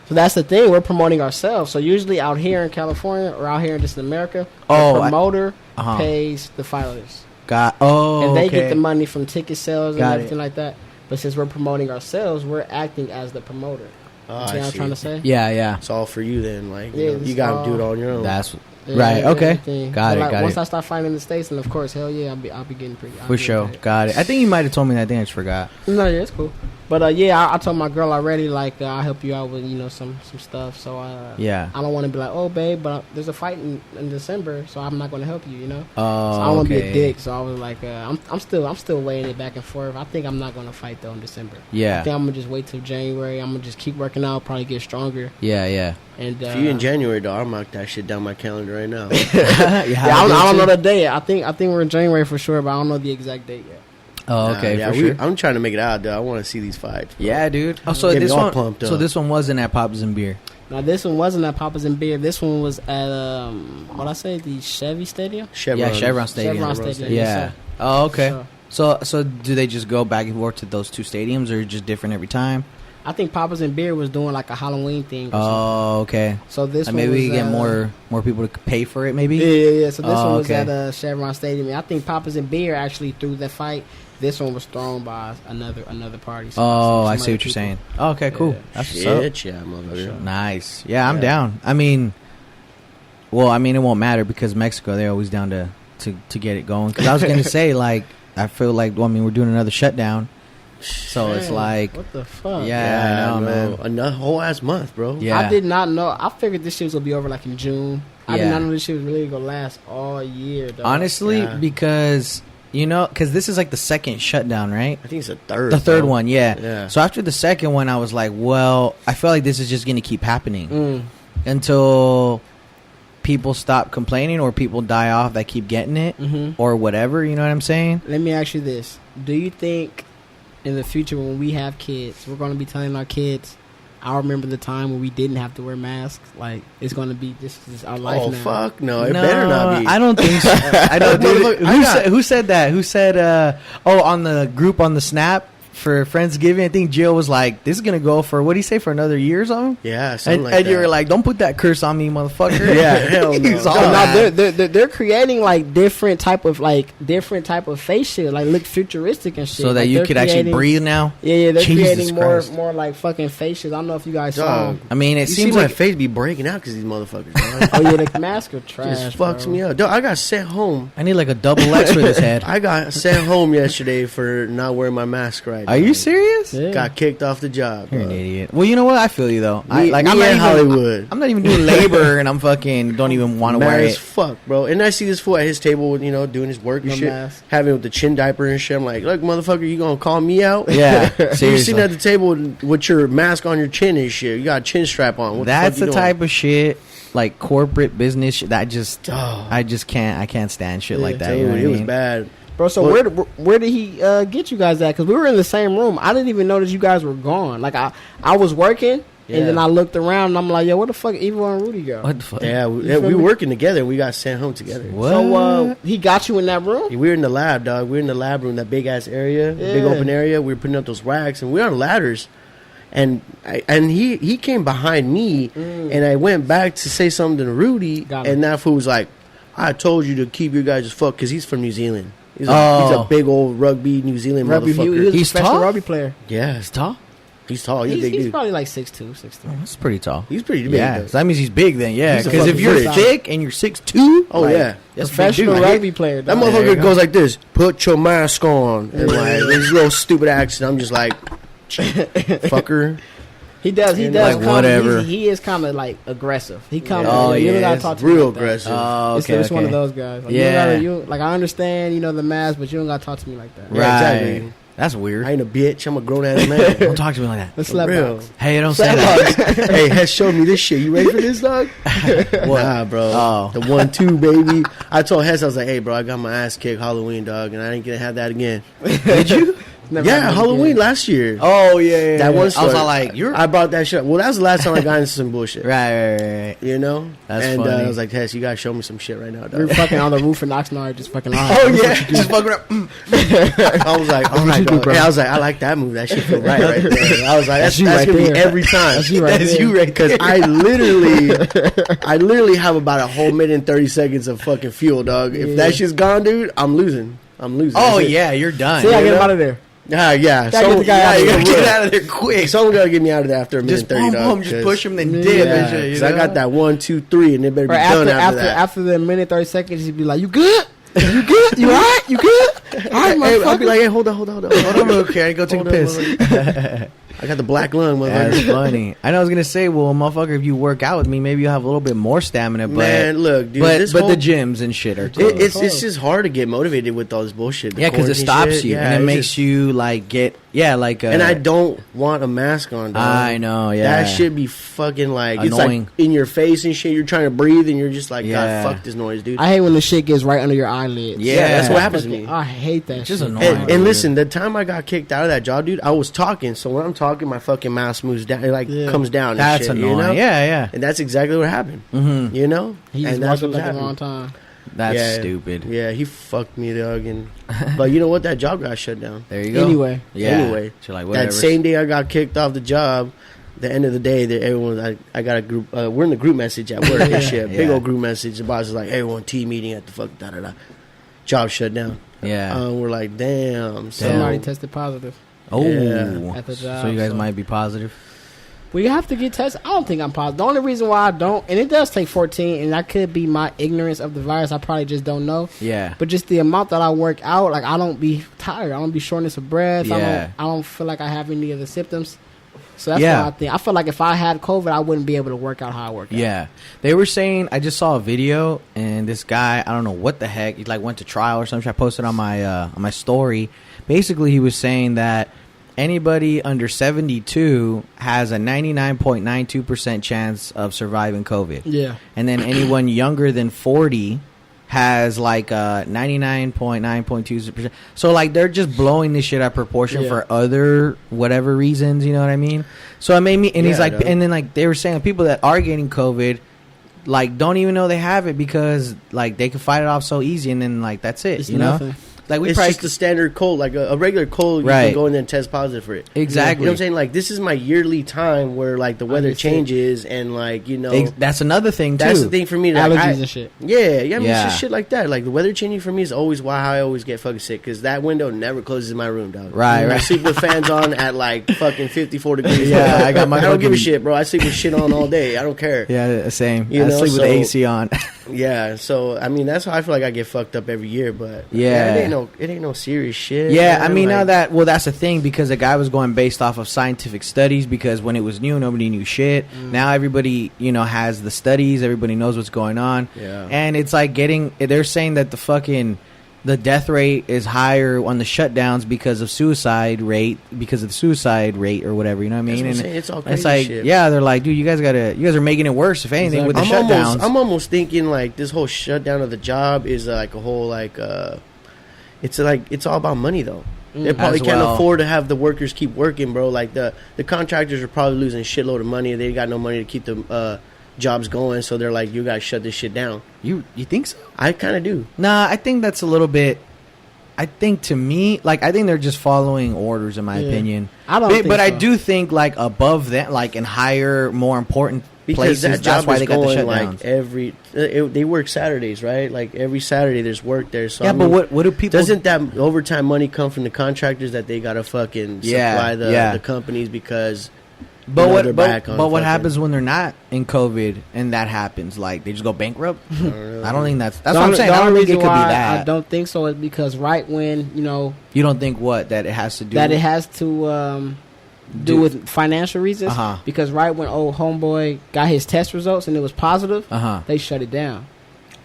So that's the thing. We're promoting ourselves. So usually out here in California or out here in just America, Oh, the promoter uh-huh. pays the fighters. And And they get the money from ticket sales and Got everything like that. But since we're promoting ourselves, we're acting as the promoter. Oh, See what I I'm see. trying to say? Yeah. It's all for you then. Like, Yeah, you, it's you gotta all- do it on your own. That's Yeah, right. Okay. everything. Got But it. once I start fighting in the States, and of course, hell yeah, I'll be getting pretty. I'll For be sure. paid. Got it. I think you might have told me that. I think I just forgot. No, yeah, it's cool. But yeah, I told my girl already, like, I'll help you out with, some stuff. So Yeah. I don't want to be like, oh, babe, but there's a fight in December, so I'm not going to help you, Oh, So I don't want to okay. be a dick. So I was like, I'm still weighing it back and forth. I think I'm not going to fight though in December. I Yeah. think I'm gonna just wait till January. I'm gonna just keep working out, probably get stronger. Yeah. And If you in January, though, I'll mark that shit down my calendar right now. yeah, I don't know the date. I think we're in January for sure, but I don't know the exact date yet. Oh, okay. yeah, for sure. I'm trying to make it out, though. I want to see these fights. Bro. Yeah, dude. Oh, so Get me this all one. pumped So up. this one wasn't at Papa's and Beer. Now this one wasn't at Papa's and Beer. This one was at what I say, the Chevy Stadium. Yeah, Chevron Stadium. Chevron Stadium. Yeah. Yes, sir. Oh, okay. So, So do they just go back and forth to those two stadiums, or just different every time? I think Papa's and Beer was doing like a Halloween thing. Or something. Oh, okay. So this Like one maybe was we get at, more people to pay for it. Maybe. Yeah. So this Oh, one was okay. at Chevron Stadium. I think Papa's and Beer actually threw the fight. This one was thrown by another party. So Oh, some I other see what you're people. saying. Oh, okay, cool. Yeah. That's what's up. Shit, yeah, motherfucker. Nice. Yeah, I'm Yeah. down. I mean, it won't matter because Mexico, they're always down to get it going. Because I was gonna say, like, I feel like, we're doing another shutdown, so it's Man, like, what the fuck? yeah, I know, bro. man. Another whole ass month, bro. Yeah. I did not know. I figured this shit was gonna be over like in June. I did Yeah. not know this shit was really gonna last all year. Dog. Honestly, Yeah. because because this is like the second shutdown, right? I think it's a third. The third bro. one, yeah. Yeah. So after the second one, I was like, well, I feel like this is just gonna keep happening Mm. until people stop complaining or people die off that keep getting it Mhm. or whatever. You know what I'm saying? Let me ask you this: do you think in the future when we have kids, we're gonna be telling our kids, "I remember the time when we didn't have to wear masks"? Like it's gonna be this is our life Oh now. fuck no! It better not be. I don't think so. I don't. Motherfucker, Dude, I got- who said that? Who said? On the group on the Snap for Friendsgiving, I think Jill was like, "This is gonna go for what do you say for another year or something?" Yeah, something And, like and that. you were like, "Don't put that curse on me, motherfucker." Yeah, hell no. He's all No, mad. they're creating like different type of face shit, like look futuristic and shit, so that Like, you they're could actually creating- breathe now. Yeah, they're Jesus creating Christ. more like fucking faces. I don't know if you guys saw. Dog. 'em. I mean, it You see seems my like face be breaking out because these motherfuckers. Dog. Oh yeah, the masks are trash. Just fucks bro. me up. Dog, I got sent home. I need like a double X for this head. I got sent home yesterday for not wearing my mask right. right. Are you serious? Yeah. Got kicked off the job. You're an bro. idiot. Well, you know what? I feel you though. Me I'm and not even Hollywood. I'm not even doing labor, and I'm fucking don't even want to Mad wear as it. fuck, bro. And I see this fool at his table, you know, doing his work and No shit, mask. having with the chin diaper and shit. I'm like, look, motherfucker, you gonna call me out? Yeah, You're seriously. sitting at the table with your mask on your chin and shit. You got a chin strap on. What That's the the fuck you type of shit, like corporate business, that Oh. I just can't. I can't stand shit like that. doing? You know Dude, what I it was mean? bad. Bro, so Well- where did he get you guys at? Because we were in the same room. I didn't even notice you guys were gone. Like I was working, Yeah. and then I looked around, and I'm like, yo, where the fuck Evo and Rudy go? What the fuck? Yeah, You we feel were me? working together. We got sent home together. What? So he got you in that room? We were in the lab, dog. We were in the lab room, that big ass area, the big Yeah. open area. We were putting up those racks, and we were on ladders. And he came behind me, and I went back to say something to Rudy, Got him. and that fool was like, "I told you to keep your guys' fuck," because he's from New Zealand. He's Oh. a big old rugby New Zealand Rugby, he motherfucker. was a He's professional tall? rugby player. Yeah, He's tall. he's tall. He's a big He's dude. probably like 6'2", 6'3". That's pretty tall. He's pretty big. Yeah, though. so that means he's big then. Yeah, He's a because if fucking you're freak. thick and you're 6'2", Oh, like, yeah. that's a big Professional dude. rugby player. That dog. There you motherfucker go. goes like this: "Put your mask on," and like this little stupid accent. I'm just like, fucker. He does. He And does. like, come- whatever. He is kind of like aggressive. He comes. Oh, you yeah, don't gotta it's talk to me Real like that. aggressive. Oh, It's okay, just one of okay. those guys. Like, Yeah. like I understand, the mask, but you don't gotta talk to me like that. Yeah, Right. exactly. That's I weird. ain't a bitch. I'm a grown ass man. Don't talk to me like that. Let's For slap real. box. Hey, don't say that. Hey, Hess showed me this shit. You ready for this, dog? Nah, bro. Oh. The 1-2, baby. I told Hess, I was like, hey, bro, I got my ass kicked Halloween, dog, and I ain't gonna have that again. Did you? Never Yeah, happened Halloween again. last year. Oh yeah. That one I was story. all like, "You're I brought that shit. Well, that was the last time I got into some bullshit. right." You know? That's and funny. I was like, Hess, you gotta show me some shit right now, We were dog. fucking on the roof in Oxnard, just fucking. Oh yeah, just fucking up. I was like, all right, you do, dog. bro. Yeah, I was like, I like that move. That shit feel right there. I was like, that's you right gonna be there. every time. That's you right That's there. you right Because I literally have about a whole minute and 30 seconds of fucking fuel, dog. If that shit's gone, dude, I'm losing. Oh That's it. yeah, you're done. See, I get know? him out of there. Yeah. Gotta get Someone- the guy out of you there. gotta get out of there quick. Someone gotta get me out of there after a minute Just and 30, boom, dog. boom, just 'cause- push him, then Yeah. dip Yeah, and shit. You 'cause I know? got that 1, 2, 3, and it better be Or done after that. after the minute 30 seconds, he'd be like, "You good? You good? You alright? You good? Alright, Hey, I'll be motherfucker." like, hey, hold on. Hold on, okay, I go take a Hold on, piss. I got the black lung, That's motherfucker. funny. I know I was gonna say, well, motherfucker, if you work out with me, maybe you'll have a little bit more stamina. But Man, look, dude, but this but whole- the gyms and shit are closed. It's just hard to get motivated with all this bullshit. The yeah, because it quarantine stops shit. you Yeah, and it it's makes just- you like get like. And I don't want a mask on, dog. I know, yeah. That should be fucking like Annoying. It's like in your face and shit. You're trying to breathe and you're just like, Yeah. God, fuck this noise, dude. I hate when the shit gets right under your eyelids. Yeah, that's what happens to me. I hate that. It's just shit. annoying. And listen, the time I got kicked out of that job, dude, I was talking. So when I'm talking, my fucking mask moves down, it like comes down. That's and shit, annoying. You know? Yeah. And that's exactly what happened. Mm-hmm. You know? He just and that's walked what up at the wrong happened. time. That's Yeah. stupid. Yeah, he fucked me, dog. And but you know what? That job got shut down. There you go. Anyway. Yeah. Anyway, So like whatever. that same day I got kicked off the job, the end of the day, that everyone, I got a group. We're in the group message at work and shit. Big Yeah. old group message. The boss is like, everyone team meeting at the fuck da da da. Job shut down. Yeah. We're like, damn. So, Somebody tested positive. Oh. Yeah. At the job, So you guys so- might be positive. We have to get tested. I don't think I'm positive. The only reason why I don't, and it does take 14, and that could be my ignorance of the virus. I probably just don't know. Yeah. But just the amount that I work out, like I don't be tired. I don't be shortness of breath. Yeah. I don't feel like I have any of the symptoms. So that's Yeah. why I think. I feel like if I had COVID, I wouldn't be able to work out how I work out. Yeah, they were saying. I just saw a video, and this guy, I don't know what the heck, he like went to trial or something. I posted on my story. Basically, he was saying that anybody under 72 has a 99.92% chance of surviving COVID, Yeah. and then anyone younger than 40 has like 99.9.2%. So like they're just blowing this shit out of proportion Yeah. for other whatever reasons, you know what I mean? So it made me, and he's Yeah, like, dog. and then like they were saying people that are getting COVID like don't even know they have it because like they can fight it off so easy, and then like that's it, It's you know? nothing. Like we it's probably just a standard cold, like a regular cold. You Right. can go in there and test positive for it. Exactly. You know what I'm saying? Like this is my yearly time where like the weather understand. changes and like you know that's another thing too. that's the thing for me. Like, Allergies and shit. Yeah, I mean, it's Yeah. just shit like that. Like the weather changing for me is always why I always get fucking sick because that window never closes in my room, dog. Right, I right. sleep with fans on at like fucking 54 degrees. Yeah, I got my I don't give a fucking- shit, bro. I sleep with shit on all day. I don't care. Yeah, same. You I know, sleep with so- the AC on. Yeah, so I mean that's how I feel like I get fucked up every year. But Yeah. it ain't ain't no serious shit. Yeah, man. I mean, like, now that, well, that's the thing, because the guy was going based off of scientific studies, because when it was new, nobody knew shit. Now everybody, has the studies, everybody knows what's going on. Yeah. And it's like they're saying that the death rate is higher on the shutdowns because of the suicide rate or whatever, you know what I mean? That's what I'm And saying. It's all crazy it's like, shit. yeah, they're like, dude, you guys are making it worse, if anything, with the shutdowns. I'm almost thinking like this whole shutdown of the job is like a whole it's all about money though. They probably can't afford to have the workers keep working, bro. Like the contractors are probably losing a shitload of money. They got no money to keep the jobs going, so they're like, you guys shut this shit down. You think so? I kind of do. Nah, I think that's a little bit. I think to me, I think they're just following orders, in my opinion. I don't think but so. I do think above that, in higher, more important Because places, that job that's why is they got the going shutdowns. they work Saturdays, right? Like every Saturday there's work there. So Yeah, I mean, but what do people? doesn't that overtime money come from the contractors that they gotta fucking supply the companies because? But they're what? back But on what fucking- happens when they're not in COVID and that happens? Like they just go bankrupt? I don't think that's what The I'm only- saying. the I don't only think it could reason be why that. I don't think so is because right when You don't think that it has to do that with it has to do with financial reasons. Uh-huh. Because right when old homeboy got his test results and it was positive, Uh-huh. they shut it down.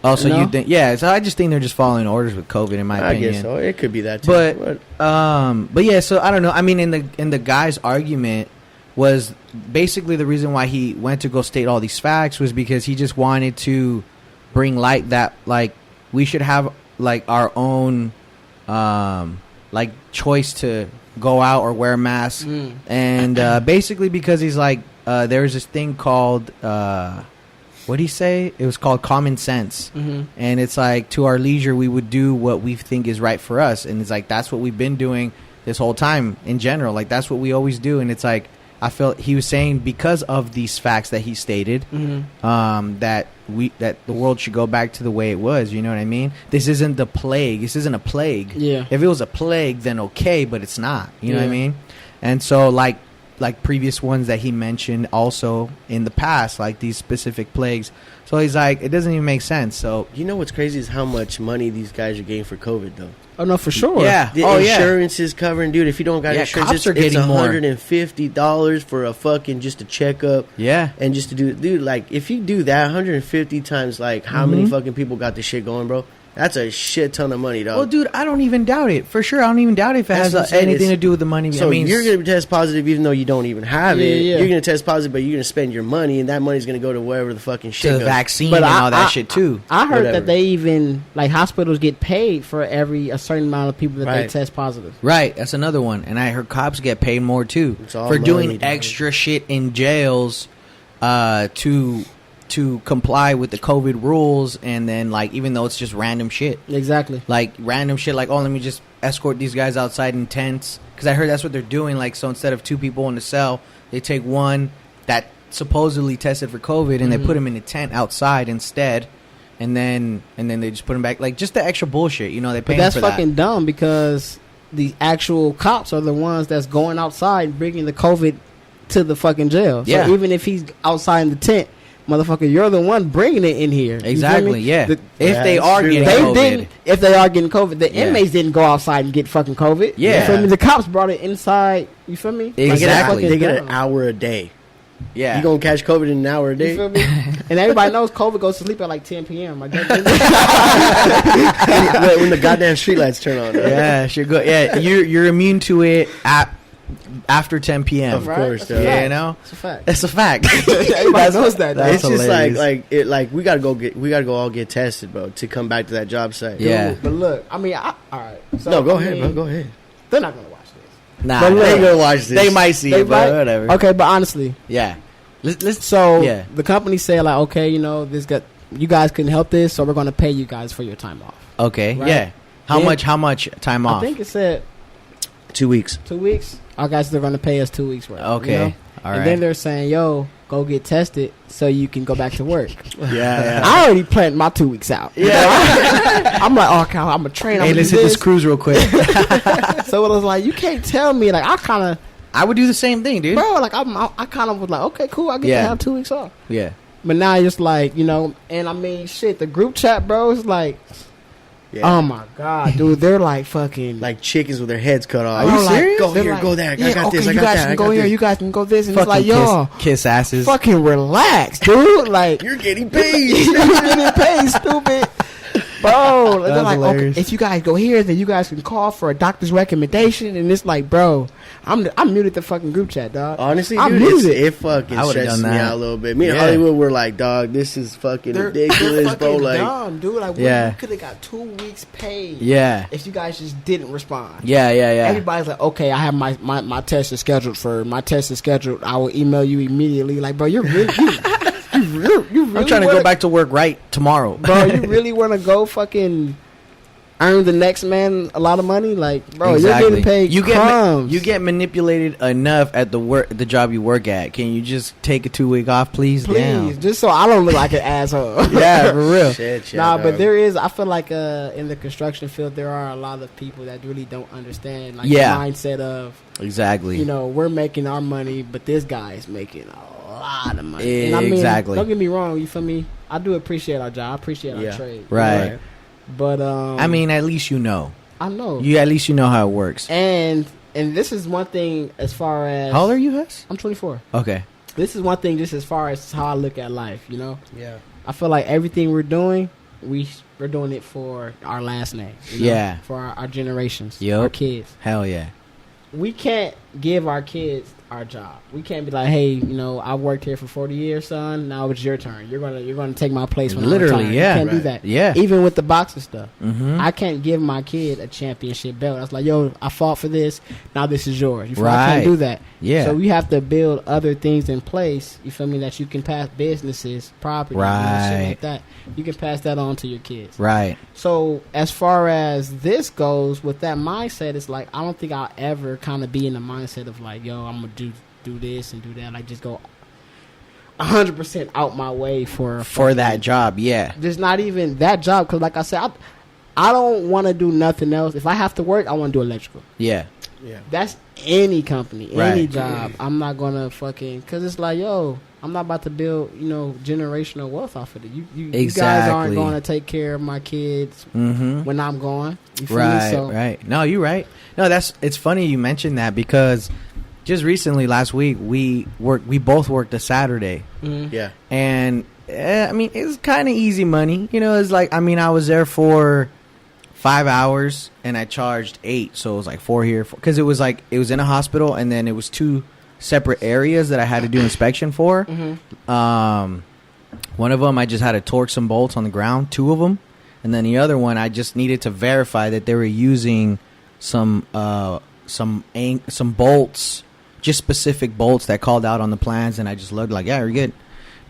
Oh, so You know? you think? Yeah. So I just think they're just following orders with COVID, in my I opinion. guess so. It could be that too. But yeah, so I don't know. I mean, in the guy's argument was basically the reason why he went to go state all these facts was because he just wanted to bring light that we should have our own choice to go out or wear masks, and basically because he's there's this thing called what did he say? It was called common sense. And it's to our leisure, we would do what we think is right for us. And it's that's what we've been doing this whole time in general. That's what we always do. And it's I felt he was saying because of these facts that he stated, that the world should go back to the way it was. You know what I mean? This isn't the plague. This isn't a plague. Yeah. If it was a plague, then okay, but it's not. You know what I mean? And so like previous ones that he mentioned also in the past, these specific plagues. So he's it doesn't even make sense. So You know what's crazy is how much money these guys are getting for COVID though. Oh no, for sure. yeah, The insurance is covering, dude. If you don't got insurance, cops are it's getting more. $150 for a fucking just a checkup. Yeah. And just to do, dude, if you do that, 150 times how many fucking people got this shit going, bro? That's a shit ton of money, dog. Well, dude, I don't even doubt it. For sure, I don't even doubt it if it That's has what I'm saying. anything It's- to do with the money. So I mean, you're going to test positive even though you don't even have it. Yeah. You're going to test positive, but you're going to spend your money, and that money's going to go to wherever the fucking shit to the goes. vaccine But and all that shit too. I heard Whatever. that they even hospitals get paid for a certain amount of people that they Right. test positive. Right, that's another one. And I heard cops get paid more too It's all for money, doing dude. extra shit in jails to comply with the COVID rules, and then even though it's just random shit. Exactly. Random shit let me just escort these guys outside in tents, because I heard that's what they're doing. So instead of 2 people in the cell, they take one that supposedly tested for COVID and they put him in a tent outside instead, and then they just put him back, just the extra bullshit, they pay But that's for fucking dumb because the actual cops are the ones that's going outside bringing the COVID to the fucking jail. So Yeah. even if he's outside in the tent, motherfucker, you're the one bringing it in here. You feel Exactly, me? yeah. The- If they that's are true. getting They COVID. didn't. If they are getting COVID, the Yeah. inmates didn't go outside and get fucking COVID. Yeah. You feel me? The cops brought it inside. You feel me? Exactly. They get dumb. an hour a day. Yeah. You going to catch COVID in an hour a You day? feel me? And everybody knows COVID goes to sleep at 10 p.m. When when the goddamn streetlights turn on. Yeah, sure. Go. Yeah, you're immune to it after 10 p.m. Of course, That's a yeah. fact. You know, It's a fact. that's a fact. Everybody knows that. that's It's just hilarious. we gotta go all get tested, bro, to come back to that job site. Yeah. But look, I mean, all right. So, No, go I ahead, mean, bro. Go ahead. They're not gonna watch this. Nah, But They look, ain't gonna watch this. they might see They it, but might- whatever. Okay, but honestly, Yeah. Let's. so Yeah. the company said okay, you guys couldn't help this, so we're gonna pay you guys for your time off. Okay. Right. Yeah. How Yeah. much time off? I think it said 2 weeks. 2 weeks. Our guys, they're gonna pay us 2 weeks worth. Okay. You know? All and right. then they're saying, "Yo, go get tested so you can go back to work." yeah. I already planned my 2 weeks out. I'm like, okay, I'm a train. Hey, let's hit this cruise real quick. So it was like, you can't tell me. I kind of, I would do the same thing, dude. bro. I kind of was like, okay, cool. I get Yeah. to have 2 weeks off. Yeah. But now it's like, and I mean, shit. The group chat, bro, is like, Yeah. Oh my god, dude, they're like fucking like chickens with their heads cut off. Are you serious? Go They're here, like, go there. Yeah, I got okay, this. I you got guys that. can I go got here. this. You guys can go this, and Fucking it's like, yo, kiss asses. fucking relax, dude. Like You're getting paid. you're getting paid, stupid. Bro, they're That's like, hilarious. okay, if you guys go here, then you guys can call for a doctor's recommendation, and it's like, bro, I'm muted the fucking group chat, dog. Honestly, I'm dude, muted. it fucking I would've stresses done me that. out a little bit. Me and Yeah. Hollywood were like, dog, this is fucking They're ridiculous, fucking bro. Like, dumb, dude. Like, Yeah. you could have got 2 weeks paid. Yeah. If you guys just didn't respond. Yeah. Everybody's like, okay, I have my test is scheduled I will email you immediately. Like, bro, you're really, you really I'm trying to go back to work right tomorrow. bro. You really want to go fucking earn the next man a lot of money? Like, bro, Exactly. you're getting paid crumbs. You get manipulated enough at the job you work at. Can you just take a 2 week off, please? Please, Damn. just so I don't look like an asshole. Yeah, for real. shit, Nah, dog. but there is. I feel like in the construction field, there are a lot of people that really don't understand, like, Yeah. the mindset of, Exactly. you know, we're making our money, but this guy is making a lot of money. And I mean, Exactly. don't get me wrong. You feel me? I do appreciate our job. I appreciate our Yeah. trade. Right. But I mean, at least you know. I know. At least you know how it works. And this is one thing as far as How old are you, Hess? I'm 24. Okay. This is one thing just as far as how I look at life. You know, yeah. I feel like everything we're doing, we're doing it for our last name. You know? Yeah. For our generations. Yup. Our kids. Hell yeah. We can't give our kids our job. We can't be like, hey, you know, I worked here for 40 years, son. Now it's your turn. You're gonna take my place when Literally, I retire. yeah. You can't do Right. that. Yeah. Even with the boxing stuff, Mm-hmm. I can't give my kid a championship belt. I was like, yo, I fought for this. Now this is yours. You feel me? I Right. can't do that. Yeah. So we have to build other things in place. You feel me? That you can pass businesses, property, you know, shit Right. like that. You can pass that on to your kids. Right. So as far as this goes, with that mindset, it's like I don't think I'll ever kind of be in the mindset of like, yo, I'm gonna do this and do that. Like just go 100% out my way for that job. Yeah. Just not even that job, because like I said, I don't want to do nothing else. If I have to work, I want to do electrical. Yeah. Yeah. That's any company, any Right. job. I'm not gonna fucking, because it's like, yo, I'm not about to build, you know, generational wealth off of it. You guys aren't Exactly. going to take care of my kids Mm-hmm. when I'm gone. You feel me? Right. So, Right. No, you're right. No, it's funny you mentioned that because just recently last week we both worked a Saturday. mhm. Yeah. And I mean, it's kind of easy money. You know, it's like, I mean, I was there for 5 hours and I charged 8. So it was like 4 here. Because it was like, it was in a hospital and then it was 2 separate areas that I had to do inspection for. Mhm. One of them, I just had to torque some bolts on the ground, 2 of them. And then the other one, I just needed to verify that they were using some bolts, just specific bolts that called out on the plans, and I just looked like, yeah, we're good.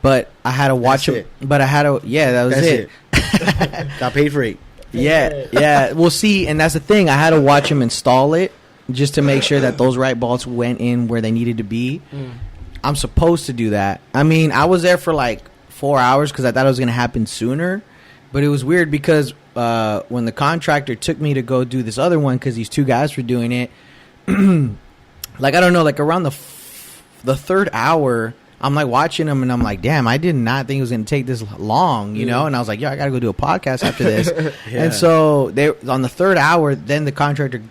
But I had to watch That's them. it. But I had to, yeah, that was That's it. it. Got paid for 8. Yeah. We'll see, and that's the thing. I had to watch them install it just to make sure that those right bolts went in where they needed to be. I'm supposed to do that. I mean, I was there for like 4 hours because I thought it was going to happen sooner. But it was weird because when the contractor took me to go do this other one, because these 2 guys were doing it, like, I don't know, like around the 3rd hour, I'm like watching them and I'm like, damn, I did not think it was going to take this long, you know? And I was like, yo, I got to go do a podcast after this. Yeah. And so they on the 3rd hour, then the contractor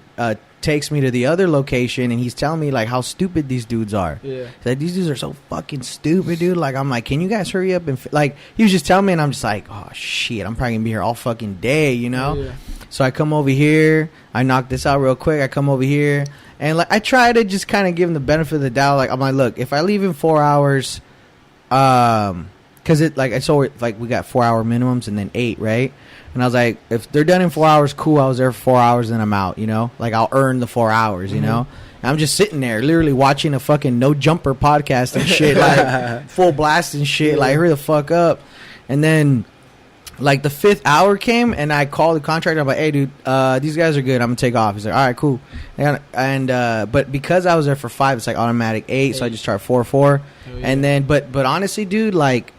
takes me to the other location and he's telling me like how stupid these dudes are. Yeah. He's like, these dudes are so fucking stupid, dude. Like, I'm like, can you guys hurry up and like, he was just telling me and I'm just like, oh shit, I'm probably gonna be here all fucking day, you know? Yeah. So I come over here, I knock this out real quick, I come over here and like I try to just kind of give him the benefit of the doubt. Like, I'm like, look, if I leave in 4 hours, because it like I saw it, like we got 4 hour minimums and then 8, right? And I was like, if they're done in 4 hours, cool. I was there for 4 hours, then I'm out. You know, like I'll earn the 4 hours. You know, and I'm just sitting there, literally watching a fucking No Jumper podcast and shit, like full blast and shit. Like, hurry the fuck up. And then, like the 5th hour came, and I called the contractor. I'm like, hey, dude, these guys are good. I'm gonna take off. He's like, all right, cool. And but because I was there for 5, it's like automatic 8. So I just charged 4. And then, but honestly, dude, like,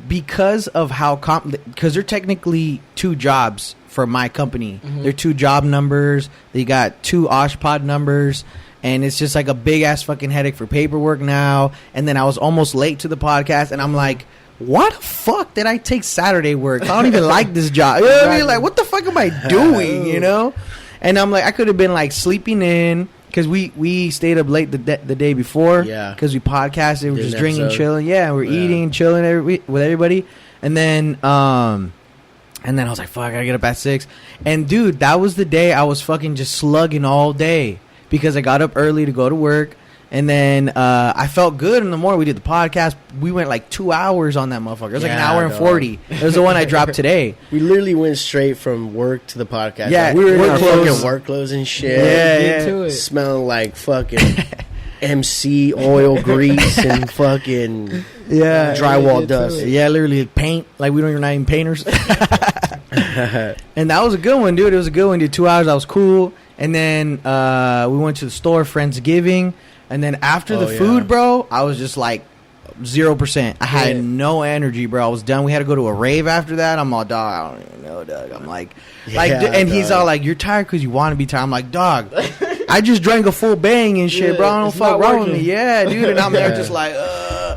because of how because they're technically 2 jobs for my company. They're 2 job numbers. They got 2 OSHPOD numbers, and it's just like a big ass fucking headache for paperwork now. And then I was almost late to the podcast, and I'm like, why the fuck did I take Saturday work? I don't even like this job. You know what I mean? Like, what the fuck am I doing? You know? And I'm like, I could have been like sleeping in because we stayed up late the day before. Yeah. Because we podcasted, we're just drinking, episode. chilling. Yeah, we're eating, chilling with everybody. And then I was like, fuck, I gotta get up at 6. And dude, that was the day I was fucking just slugging all day because I got up early to go to work. And then I felt good in the morning. We did the podcast. We went like 2 hours on that motherfucker. It was like an hour and 40. It was the one I dropped today. We literally went straight from work to the podcast. Yeah, like, we were in our clothes. fucking work clothes and shit. Yeah. Smelling like fucking MC oil grease and fucking drywall dust. Yeah, literally paint. Like we don't even not even painters. And that was a good one, dude. It was a good one. Did 2 hours. I was cool. And then we went to the store, Friendsgiving. And then after the food, bro, I was just like 0%. I had no energy, bro. I was done. We had to go to a rave after that. I'm all, dog, I don't even know, dog. I'm like, and he's all like, you're tired because you want to be tired. I'm like, dog, I just drank a full bang and shit, bro. I don't fuck wrong with me. Yeah, dude. And I'm there just like,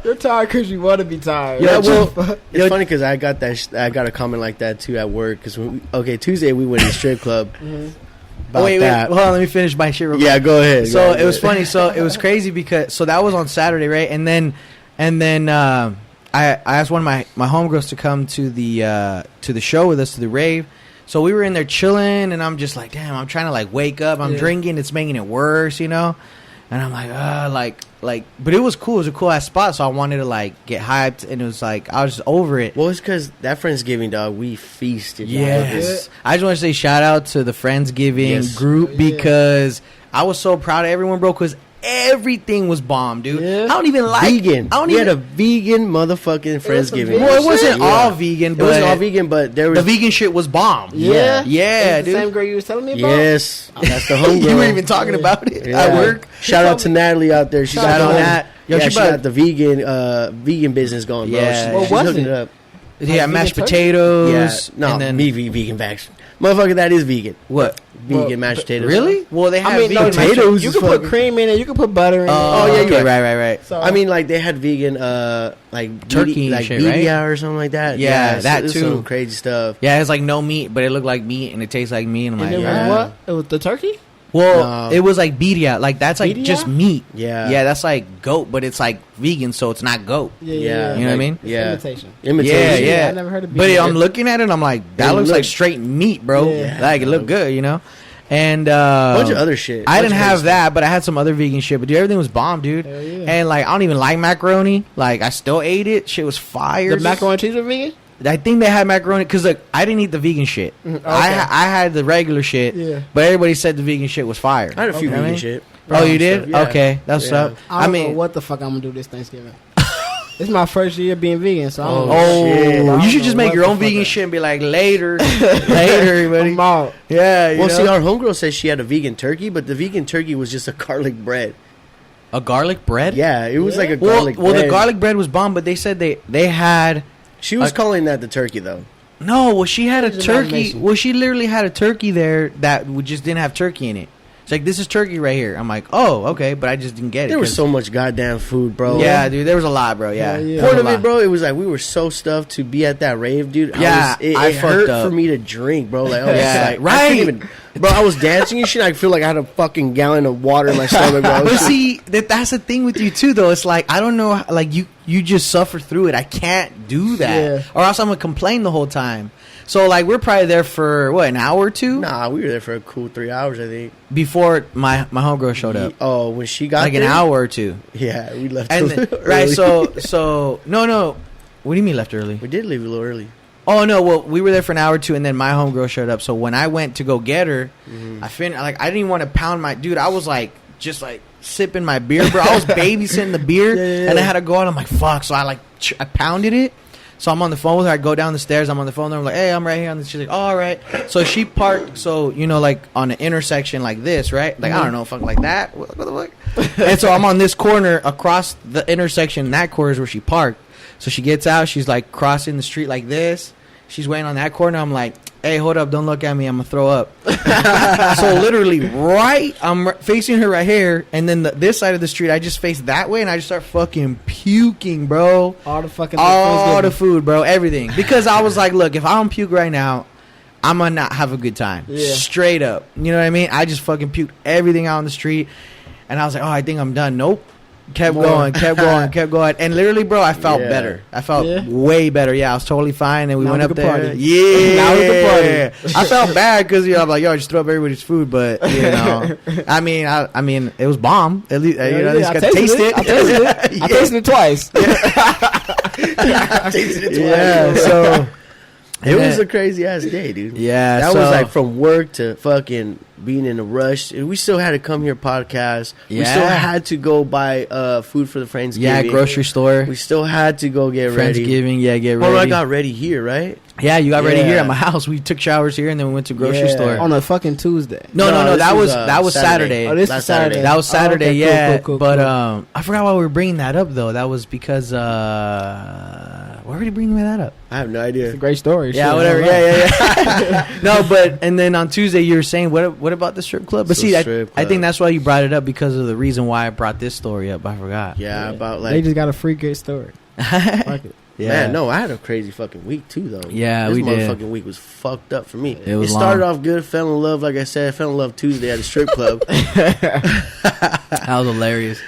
You're tired because you want to be tired. Yeah, well, it's funny because I got I got a comment like that too at work. Because Tuesday we went to the strip club. Wait, hold on. Let me finish my shit real quick. Yeah, go ahead. So it was funny. So it was crazy because that was on Saturday, right? And then I asked one of my homegirls to come to the show with us, to the rave. So we were in there chilling, and I'm just like, damn, I'm trying to like wake up. I'm drinking. It's making it worse, you know. And I'm like, but it was cool. It was a cool ass spot. So I wanted to like get hyped, and it was like I was just over it. Well, it's because that Friendsgiving, dog, we feasted. Yes. I just want to say shout out to the Friendsgiving group because I was so proud of everyone, bro. Because everything was bomb, dude. Yeah. I don't even like vegan. We had a vegan motherfucking Friendsgiving. Well, it wasn't all vegan, but it wasn't all vegan, but there was the vegan shit was bomb. Yeah, dude. The same girl you was telling me about. Yes, that's the homegirl. You were even talking about it at work. Shout out to Natalie out there. She got on that. Yo, she got the vegan business going, bro. Yeah, she's hooking it up. Yeah, mashed potatoes. Yeah, no, and then vegan bags. Motherfucker, that is vegan. What? Vegan mashed potatoes. Really? Well, they have vegan potatoes. You can put cream in it. You can put butter in it. Oh, yeah, okay, right. So, I mean, like, they had vegan, like, turkey like shit, birria or something like that. Yeah, that too. Some crazy stuff. Yeah, it's like no meat, but it looked like meat, and it tastes like meat. And I'm like, it was what? It was the turkey? Well, it was like birria. Like, that's like just meat. Yeah. Yeah, that's like goat, but it's like vegan, so it's not goat. Yeah. You know what I mean? Yeah. Imitation. Yeah. I never heard of birria. But I'm looking at it, I'm like, that looks like straight meat, bro. Yeah. Like, it looked good, you know? And a bunch of other shit. I didn't have that, but I had some other vegan shit. But dude, everything was bomb, dude. Hell yeah. And like, I don't even like macaroni. Like, I still ate it. Shit was fire. The macaroni and cheese was vegan? I think they had macaroni because like I didn't eat the vegan shit. Okay. I had the regular shit. Yeah. But everybody said the vegan shit was fire. I had a few vegan shit. Oh, you did? Stuff, yeah. Okay, that's up. I mean, know what the fuck I'm gonna do this Thanksgiving. It's my first year being vegan, so I don't know. Oh, you should just make your own vegan shit and be like, later, everybody. I'm out. Yeah. Well, see, our homegirl said she had a vegan turkey, but the vegan turkey was just a garlic bread. A garlic bread? Yeah, it was like a garlic bread. Well, the garlic bread was bomb, but they said they had. She was calling that the turkey, though. No, well, she had a turkey. Well, she literally had a turkey there that just didn't have turkey in it. It's like, this is turkey right here. I'm like, oh, okay, but I just didn't get it. There was so much goddamn food, bro. Yeah, dude, there was a lot, bro. Yeah. Part of it, bro, it was like we were so stuffed to be at that rave, dude. Yeah, it hurt for me to drink, bro. Like, like, right. Bro, I was dancing and shit. I feel like I had a fucking gallon of water in my stomach, bro. But see, that's the thing with you too, though. It's like, I don't know, like you just suffer through it. I can't do that, or else I'm gonna complain the whole time. So like, we're probably there for what, an hour or two? Nah, we were there for a cool 3 hours, I think. Before my homegirl showed up. Oh, when she got like there? An hour or two. Yeah, we left. And right, so no. What do you mean left early? We did leave a little early. Oh no, well, we were there for an hour or two, and then my homegirl showed up. So when I went to go get her, I didn't even want to pound my dude. I was like, just like sipping my beer, bro. I was babysitting the beer, and I had to go out. I'm like, fuck. So I I pounded it. So I'm on the phone with her. I go down the stairs. I'm on the phone with her. I'm like, hey, I'm right here. She's like, oh, all right. So she parked. So, you know, like on an intersection like this, right? Like, I don't know, fuck like that. What the fuck? And so I'm on this corner across the intersection. That corner is where she parked. So she gets out. She's like crossing the street like this. She's waiting on that corner. I'm like, hey, hold up, don't look at me, I'm gonna throw up. So literally, I'm facing her right here, and then this side of the street, I just face that way, and I just start fucking puking, bro. All the food, bro, everything. Because I was like, look, if I don't puke right now, I'm gonna not have a good time. Yeah. Straight up, you know what I mean? I just fucking puked everything out on the street, and I was like, oh, I think I'm done. Nope. Kept going, and literally, bro, I felt better. I felt way better. Yeah, I was totally fine, and we went up there. Party. Yeah, now we can party. I felt bad because I'm like, yo, I just threw up everybody's food, but I mean, it was bomb. At least at least got to taste it. I tasted it twice. I tasted it twice. Yeah, so it was a crazy ass day, dude. Yeah, that was like from work to fucking being in a rush. We still had to come here podcast. Yeah. We still had to go buy food for the Friendsgiving. Yeah, grocery store. We still had to go get ready. Friendsgiving, get ready. Oh, I got ready here, right? Yeah, you got ready here at my house. We took showers here, and then we went to grocery store on a fucking Tuesday. No. That was Saturday. Oh, this is Saturday. That was Saturday. Okay, yeah, cool. But I forgot why we were bringing that up though. That was because why were you bringing that up? I have no idea. It's a great story. Yeah, whatever. Yeah. No, but and then on Tuesday you were saying what about the strip club? But see, I think that's why you brought it up because of the reason why I brought this story up. I forgot. Yeah, about like they just got a free great story. Like it. Yeah. Man, no, I had a crazy fucking week too, though. Yeah, this we did. motherfucking week was fucked up for me. It started off good, fell in love, like I said, fell in love Tuesday at a strip club. That was hilarious.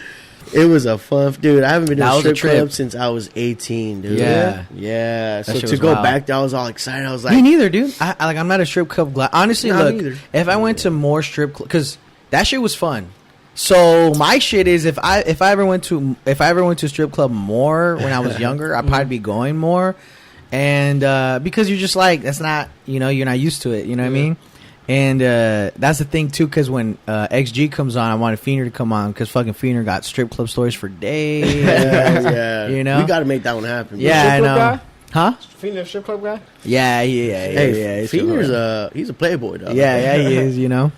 It was a fun, dude. I haven't been to That a was a strip trip. club since I was 18, dude. Yeah. Yeah. That So shit to was go wild. back there, I was all excited. I was like, Me neither, dude. I'm not a strip club guy. Honestly, Not look, either. if I went to more strip clubs, because that shit was fun. So my shit is if I ever went to a strip club more when I was younger, I'd probably be going more, and because you're just like that's not you're not used to it, you know what I mean. And that's the thing too, because when XG comes on, I wanted Feener to come on because fucking Feener got strip club stories for days. yeah. You know? We got to make that one happen. Yeah, I Strip know. club Huh? Female strip club guy. Yeah. Hey, He's Feener's he's a playboy, dog. yeah, he is. You know.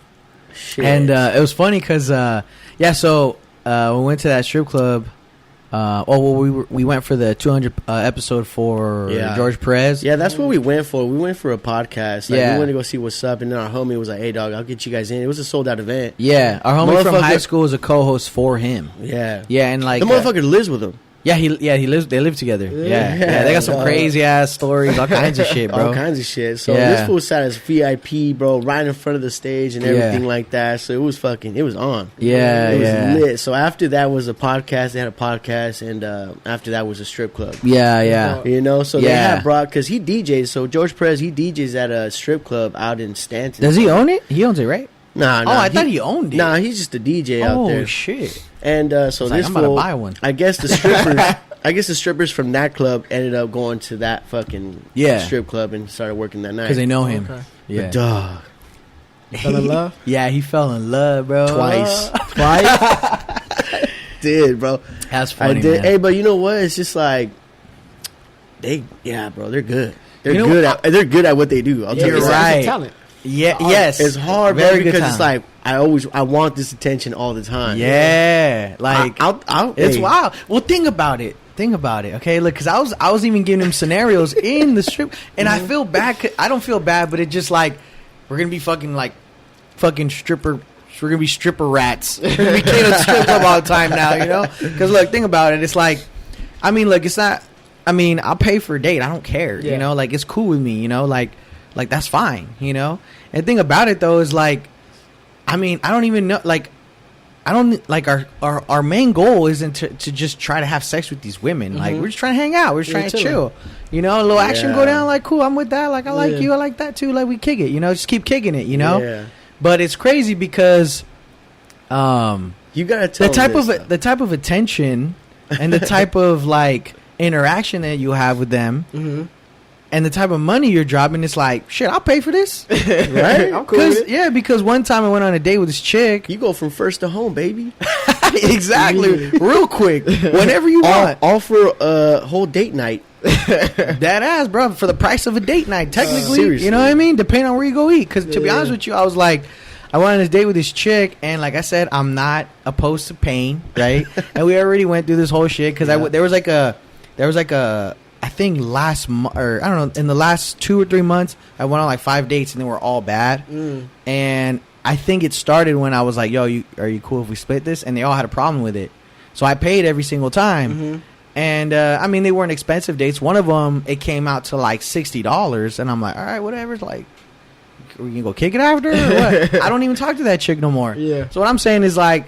Shit. And it was funny because so we went to that strip club. We went for the 200 episode for George Perez. Yeah, that's what we went for. We went for a podcast. Like, Yeah. we went to go see what's up, and then our homie was like, "Hey, dog, I'll get you guys in." It was a sold out event. Yeah, our homie from Motherfucker- high school is a co-host for him. Yeah, Yeah, and like the motherfucker lives with him. he lives. They live together. Yeah. They got some dog. crazy ass stories, all kinds of shit, bro. All kinds of shit. So Yeah. this fool sat as VIP, bro, right in front of the stage and everything Yeah. like that. So it was on. Yeah, it was yeah. lit. So after that was a podcast. They had a podcast, and after that was a strip club. Yeah. You know, so they Yeah. had brought, because he DJs. So George Perez, he DJs at a strip club out in Stanton. Does he own it? He owns it, right? Nah. Oh, I thought he owned it. Nah, he's just a DJ out Oh there. shit! And so It's like, this I'm about to fool, buy one. I guess the strippers, from that club ended up going to that fucking strip club and started working that night. Because they know him. Okay. Yeah. Dog. Fell in love Yeah, he fell in love, bro. Twice. Did, bro. That's funny. I did. Man. Hey, but you know what? It's just like bro, they're good. They're You know good what? they're good at what they do. I'll tell You're you that. right. Talent. Yeah. Yes. It's hard, Very bro, good because it's time. like I want this attention all the time. Yeah. Like it's hey, wild. Well, think about it. Okay, look, because I was even giving him scenarios in the strip, and I feel bad. I don't feel bad, but it just like we're gonna be fucking stripper. We're gonna be stripper rats. We're gonna be kidding at the strip club all the time now, you know? Because look, think about it. It's like, I mean, look, it's not. I mean, I'll pay for a date. I don't care, you know? Like, it's cool with me, you know? Like that's fine, you know? And the thing about it though is like, I mean, I don't even know. Like, I don't like our main goal isn't to just try to have sex with these women. Like, we're just trying to hang out. We're just trying to chill. You know, a little action go down. Like, cool, I'm with that. Like, I like you. I like that too. Like, we kick it. You know, just keep kicking it. You know. Yeah. But it's crazy because, You gotta tell the type of attention and the type of like interaction that you have with them, and the type of money you're dropping. It's like, shit, I'll pay for this, right? I'm cool with it. Yeah, because one time I went on a date with this chick. You go from first to home, baby. Exactly, real quick, whenever you want. All for a whole date night. That ass, bro, for the price of a date night. Technically, Seriously. you know what I mean. Depending on where you go eat. Because to be honest with you, I was like, I went on this date with this chick, and like I said, I'm not opposed to pain, right? And we already went through this whole shit because there was like a, I I think or I don't know, in the last 2 or 3 months, I went on like 5 dates and they were all bad. And I think it started when I was like, yo, are you cool if we split this? And they all had a problem with it. So I paid every single time. And, I mean, they weren't expensive dates. One of them, it came out to like $60. And I'm like, all right, whatever. It's like, we can go kick it after or what? I don't even talk to that chick no more. Yeah. So what I'm saying is like,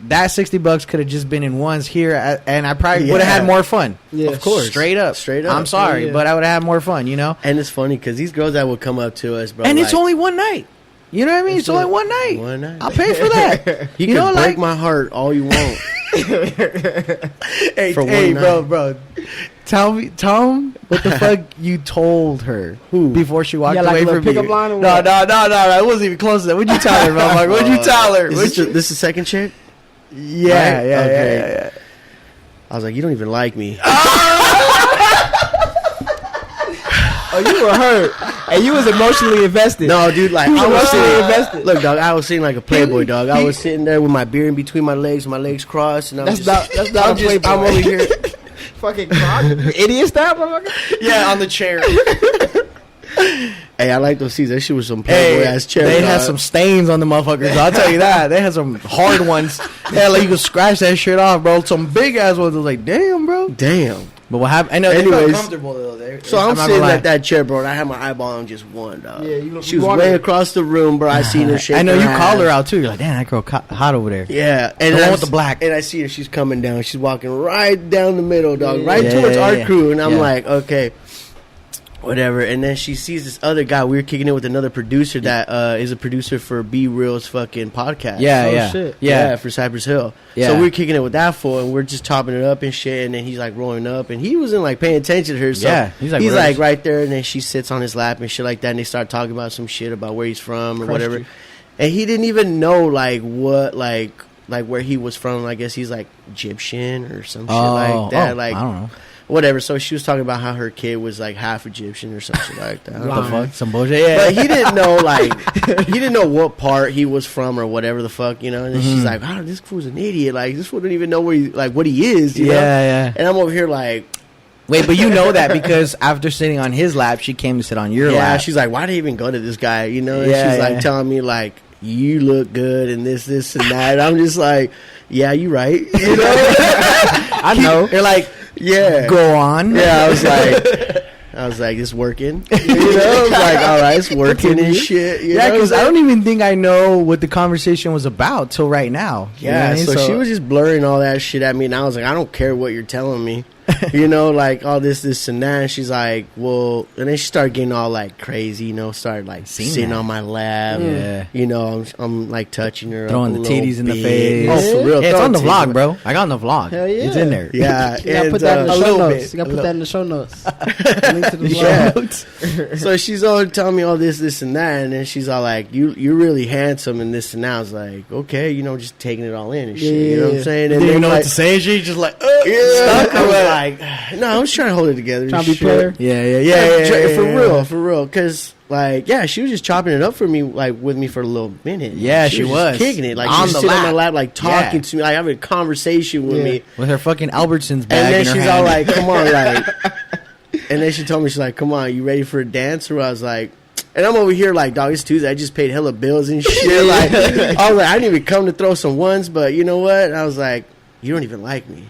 that $60 could have just been in ones here, and I probably would have had more fun. Yeah, of course, straight up. I'm sorry, but I would have had more fun. You know. And it's funny because these girls that would come up to us, bro, and like, it's only one night. You know what I mean? It's only one night. One night. I'll pay for that. You can break my heart all you want. hey, bro. Tell him what the fuck you told her. Who? Before she walked like away from pickup you. line or No, what? it wasn't even close to that. What'd you tell her, bro? Like, what'd you tell her? This is the second chick? Yeah, right? yeah. I was like, you don't even like me. Oh, you were hurt. And you was emotionally invested. No, dude, like, You I was emotionally invested. Look, dog, I was sitting like a playboy, dog. I was sitting there with my beer in between my legs, my legs crossed, and That's not a playboy. I'm over here. Fucking idiot style, motherfucker. Yeah, on the chair. Hey, I like those seats. That shit was some playboy ass chair. They dog. had some stains on the motherfuckers. I'll tell you that. They had some hard ones. Yeah, like you could scratch that shit off, bro. Some big ass ones. I was like, damn, bro. Damn. But what happened? I know they Anyways, felt comfortable though. So I'm sitting at that chair, bro, and I had my eyeball on just one, dog. Yeah, she was way across the room, bro. I seen her shake. I know her you ass. called her out too. You're like, damn, that girl hot over there. Yeah, and The one I with the black. And I see her. She's coming down. She's walking right down the middle, dog, Yeah. right Yeah, towards yeah, our yeah. crew. And I'm Yeah. like, okay, whatever. And then she sees this other guy. We were kicking it with another producer that is a producer for Be Real's fucking podcast. Yeah, Oh, yeah. shit. Yeah, for Cypress Hill. Yeah. So we're kicking it with that fool, and we're just chopping it up and shit. And then he's like rolling up, and he wasn't like paying attention to her. So Yeah, he's like, he's "Where's-" like right there, and then she sits on his lap and shit like that. And they start talking about some shit about where he's from or whatever. you. And he didn't even know like what like where he was from. I guess he's like Egyptian or some shit like that. Like I don't know. whatever. So she was talking about how her kid was like half Egyptian or something like that. I don't What know. the fuck? Some bullshit. Yeah. But he didn't know, like, he didn't know what part he was from or whatever the fuck, you know. And then she's like, "Oh, this fool's an idiot. Like, this fool don't even know where he, like, what he is, you know." Yeah. And I'm over here like, Wait, but you know that because after sitting on his lap, she came to sit on your yeah. lap. She's like, "Why did he even go to this guy?" You know. And Yeah, she's like yeah. telling me like, "You look good and this and that." And I'm just like, "Yeah, you right." You know. I know. You're like, Yeah. go on. Yeah. I was like, it's working. You know. I was like, all right, it's working and shit. You Yeah, know? because I don't even think I know what the conversation was about till right now. You know what Yeah, I mean? so she was just blurring all that shit at me, and I was like, I don't care what you're telling me, you know, like all this and that. And she's like, well, and then she started getting all like crazy, you know, started like Seen sitting that. on my lap, Yeah. you know, I'm like touching her, throwing up the a little titties in the bit. face. Oh, for real, Yeah, it's throwing on the titties vlog, in bro. I got on the vlog. Hell yeah. It's in there. Yeah, You gotta and, put that in the a show little notes. bit. You gotta A put that in the show notes. Link to the Yeah. vlog. So she's all telling me all this and that, and then she's all like, "You're really handsome," and this and that. I was like, "Okay, you know, just taking it all in and shit." You know what I'm saying? Didn't And even then know like, what to say. She just like, yeah, stuck. I was like, no, I was trying to hold it together. Trying to be Shit. player. Yeah. For real. Because, like, yeah, she was just chopping it up for me, like, with me for a little minute. Yeah, Like, she was was. just kicking it. Like, On she was the sitting on my lap. lap, like, talking Yeah. to me, like, having a conversation with Yeah. me. With her fucking Albertsons bag And then in her she's hand. all like, come on, like, and then she told me, she's like, come on, you ready for a dance? Or I was like, and I'm over here like, dog, it's Tuesday. I just paid hella bills and shit. Like, I was like, I didn't even come to throw some ones, but you know what? And I was like, you don't even like me.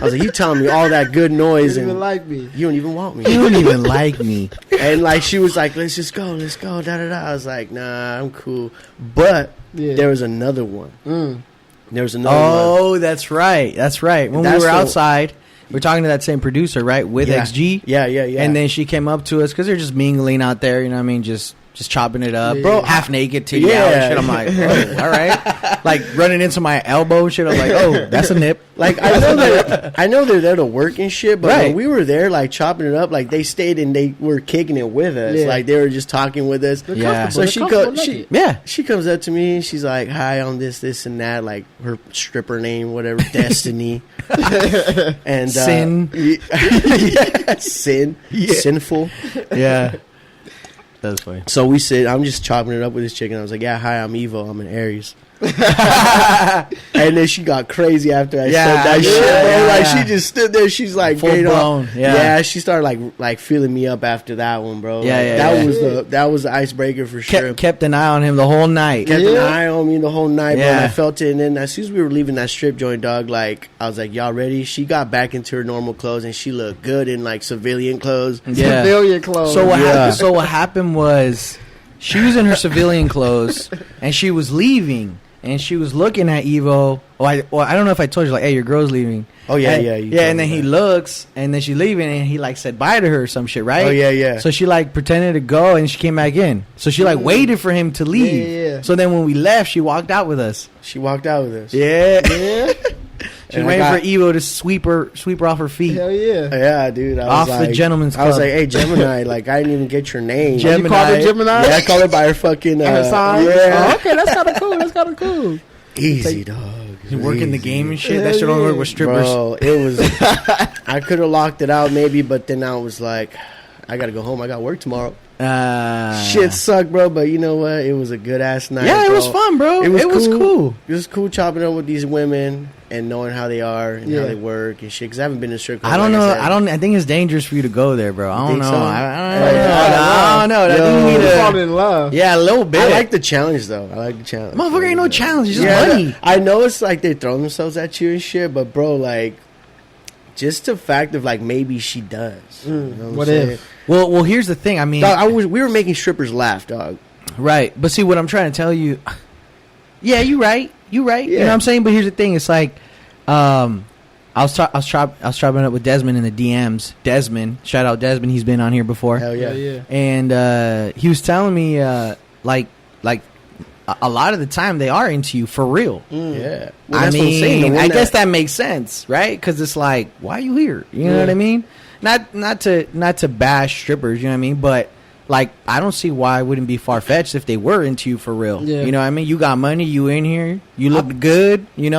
I was like, you telling me all that good noise You and even like me. you don't even want me. you don't even like me. And like she was like, let's go, da da da. I was like, nah, I'm cool. But Yeah. there was another one. There was another one. Oh, that's right. That's right. When That's we were the- outside, we were talking to that same producer, right, with Yeah. XG. Yeah. And then she came up to us because they're just mingling out there, you know what I mean? Just chopping it up. Yeah. Bro, half naked, titty out and shit. I'm like, oh, all right. Like running into my elbow and shit. I'm like, oh, that's a nip. Like I know they're there to work and shit, but Right. when we were there like chopping it up, like they stayed and they were kicking it with us. Yeah. Like they were just talking with us. Yeah. So she Yeah. she comes up to me and she's like, "Hi, on this and that," like her stripper name, whatever, Destiny, and Sin. yeah, sin, sinful. Yeah. That's funny. So we sit. I'm just chopping it up with this chicken. I was like, "Yeah, hi, I'm Evo. I'm an Aries." And then she got crazy after I said yeah, that shit, bro. yeah, Like, yeah. she just stood there. She's like, Full blown, yeah. She started like feeling me up after that one, bro. Yeah, Like, yeah, that was the icebreaker for sure. Kept an eye on him the whole night. Kept an eye on me the whole night, bro. And Yeah. I felt it. And then as soon as we were leaving that strip joint, dog, like, I was like, y'all ready? She got back into her normal clothes, and she looked good in, like, civilian clothes. Yeah. Civilian clothes. So what Yeah. happened? So what happened was she was in her civilian clothes and she was leaving and she was looking at Evo. I don't know if I told you, like, hey, your girl's leaving. Oh, yeah, and, yeah. you yeah, told and then me he that. looks and then she's leaving and he like said bye to her or some shit, right? Oh, yeah, yeah. So she like pretended to go and she came back in. So she like waited for him to leave. Yeah. So then when we left, she walked out with us. She walked out with us. Yeah. Yeah. She was And I waiting got- for Evo to sweep her off her feet. Hell yeah. Yeah, dude. I was Off like, the gentleman's I was club. like, hey, Gemini, like, I didn't even get your name. Gemini. You called her Gemini? Yeah, I call her by her fucking Her sign? yeah. Oh, okay, that's kind of cool. That's kind of cool. Easy, dog. You working the Easy. game and shit. That Hell shit don't work yeah. with strippers. Bro, it was. I could have locked it out maybe, but then I was like, I gotta go home. I got work tomorrow. Shit sucked, bro. But you know what? It was a good ass night. Yeah, it bro. was fun, bro. It was cool. It was cool chopping up with these women and knowing how they are and Yeah. how they work and shit. Because I haven't been to strip club. I don't like know. said. I think it's dangerous for you to go there, bro. I don't think know. so? I don't know. I Yo. think you need You to. falling in love. Yeah, a little bit. I like the challenge though. I like the challenge. Motherfucker ain't no challenge. It's just Yeah, money. I know it's like they throw themselves at you and shit, but bro, like, just the fact of like maybe she does. You know What I'm if? saying? Well, here's the thing. I mean, Dog, we were making strippers laugh, dog. right. But see, what I'm trying to tell you. Yeah, you right. You right. You know Yeah. what I'm saying? But here's the thing. It's like, I was chopping up with Desmond in the DMs. Desmond, shout out Desmond. He's been on here before. Hell yeah. Yeah. And he was telling me like a lot of the time they are into you for real. Yeah. I Well, that's what I'm saying. The mean, one I guess that makes sense, right? Because it's like, why are you here? You know what I mean? Not to bash strippers, you know what I mean? But like, I don't see why it wouldn't be far fetched if they were into you for real. Yeah. You know what I mean? You got money, you in here, you look good, you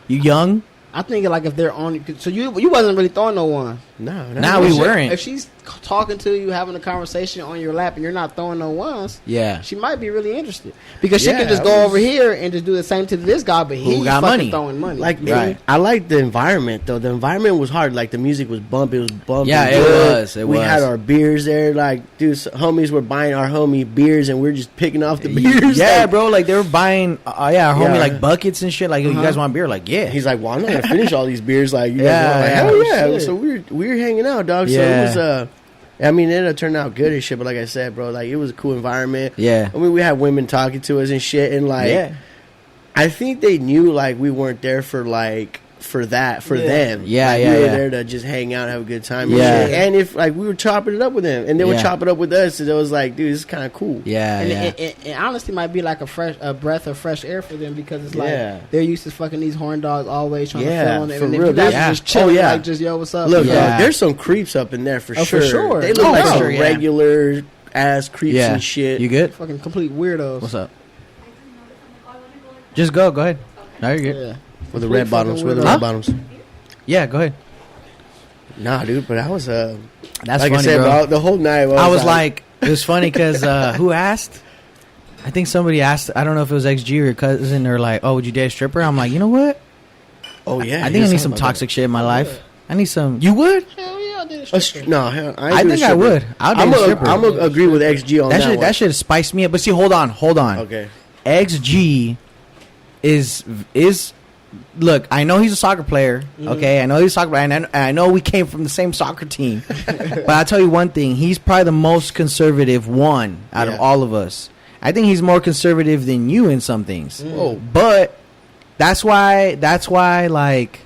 young. I think like if they're on, so you wasn't really throwing no one. No, Nah, we weren't. If she's talking to you, having a conversation on your lap, and you're not throwing no ones, Yeah. she might be really interested because she Yeah, can just I go was- over here and just do the same to this guy, but he's got fucking money. throwing money. Like, Right. I like the environment though. The environment was hard. Like the music was bumping. It was bumping. Yeah, it good. was, it we was. had our beers there. Like, dude, homies were buying our homie beers, and we're just picking off the beers. Yeah, like, bro. Like they were buying, our homie Yeah. like buckets and shit. Like, you guys want beer? Like, yeah. He's like, well, I'm not gonna finish all these beers. Like, you Yeah, guys want? Like, yeah. hell yeah. Shit. So we were hanging out, dog. So Yeah. it was I mean, it ended up turning out good and shit. But like I said, bro, like it was a cool environment. Yeah. I mean, we had women talking to us and shit, and like, Yeah. I think they knew like we weren't there for like for them. Yeah, Like, yeah, we were yeah. there to just hang out and have a good time. Yeah. And, shit. And if like we were chopping it up with them, and they were Yeah. chopping up with us, and it was like, dude, this is kind of cool. Yeah, and yeah. it honestly might be like a breath of fresh air for them because it's like Yeah. they're used to fucking these horn dogs always trying Yeah, to fill on it. for And if real. you guys Yeah. are just chilling, Oh, yeah. like just yo, what's up? Look, Yeah. dog, there's some creeps up in there for Oh, sure. for sure. They look Oh, like no. some Yeah. regular ass creeps Yeah. and shit. You good? fucking complete weirdos. What's up? Just go. Go ahead. No, you're good. Yeah. For the Complete red bottoms, fucking for the weirdo. red bottoms. Yeah, go ahead. Nah, dude, but I was That's like funny, I said, bro. the whole night I was like, it was funny because who asked? I think somebody asked. I don't know if it was XG or your cousin or like, oh, would you date a stripper? I'm like, you know what? oh yeah, I he think I was need talking some about toxic shit in my life. I need some. You would? Hell yeah, I did that. No, hell, I do a think I stripper. would. I'll date I'm a stripper. gonna agree with XG on That that. should one. that should spice me up. But see, hold on. Okay. XG is look. I know he's a soccer player. Okay, I know he's a soccer player, and I know we came from the same soccer team. But I'll tell you one thing: he's probably the most conservative one out of Yeah. all of us. I think he's more conservative than you in some things. Whoa. But that's why like.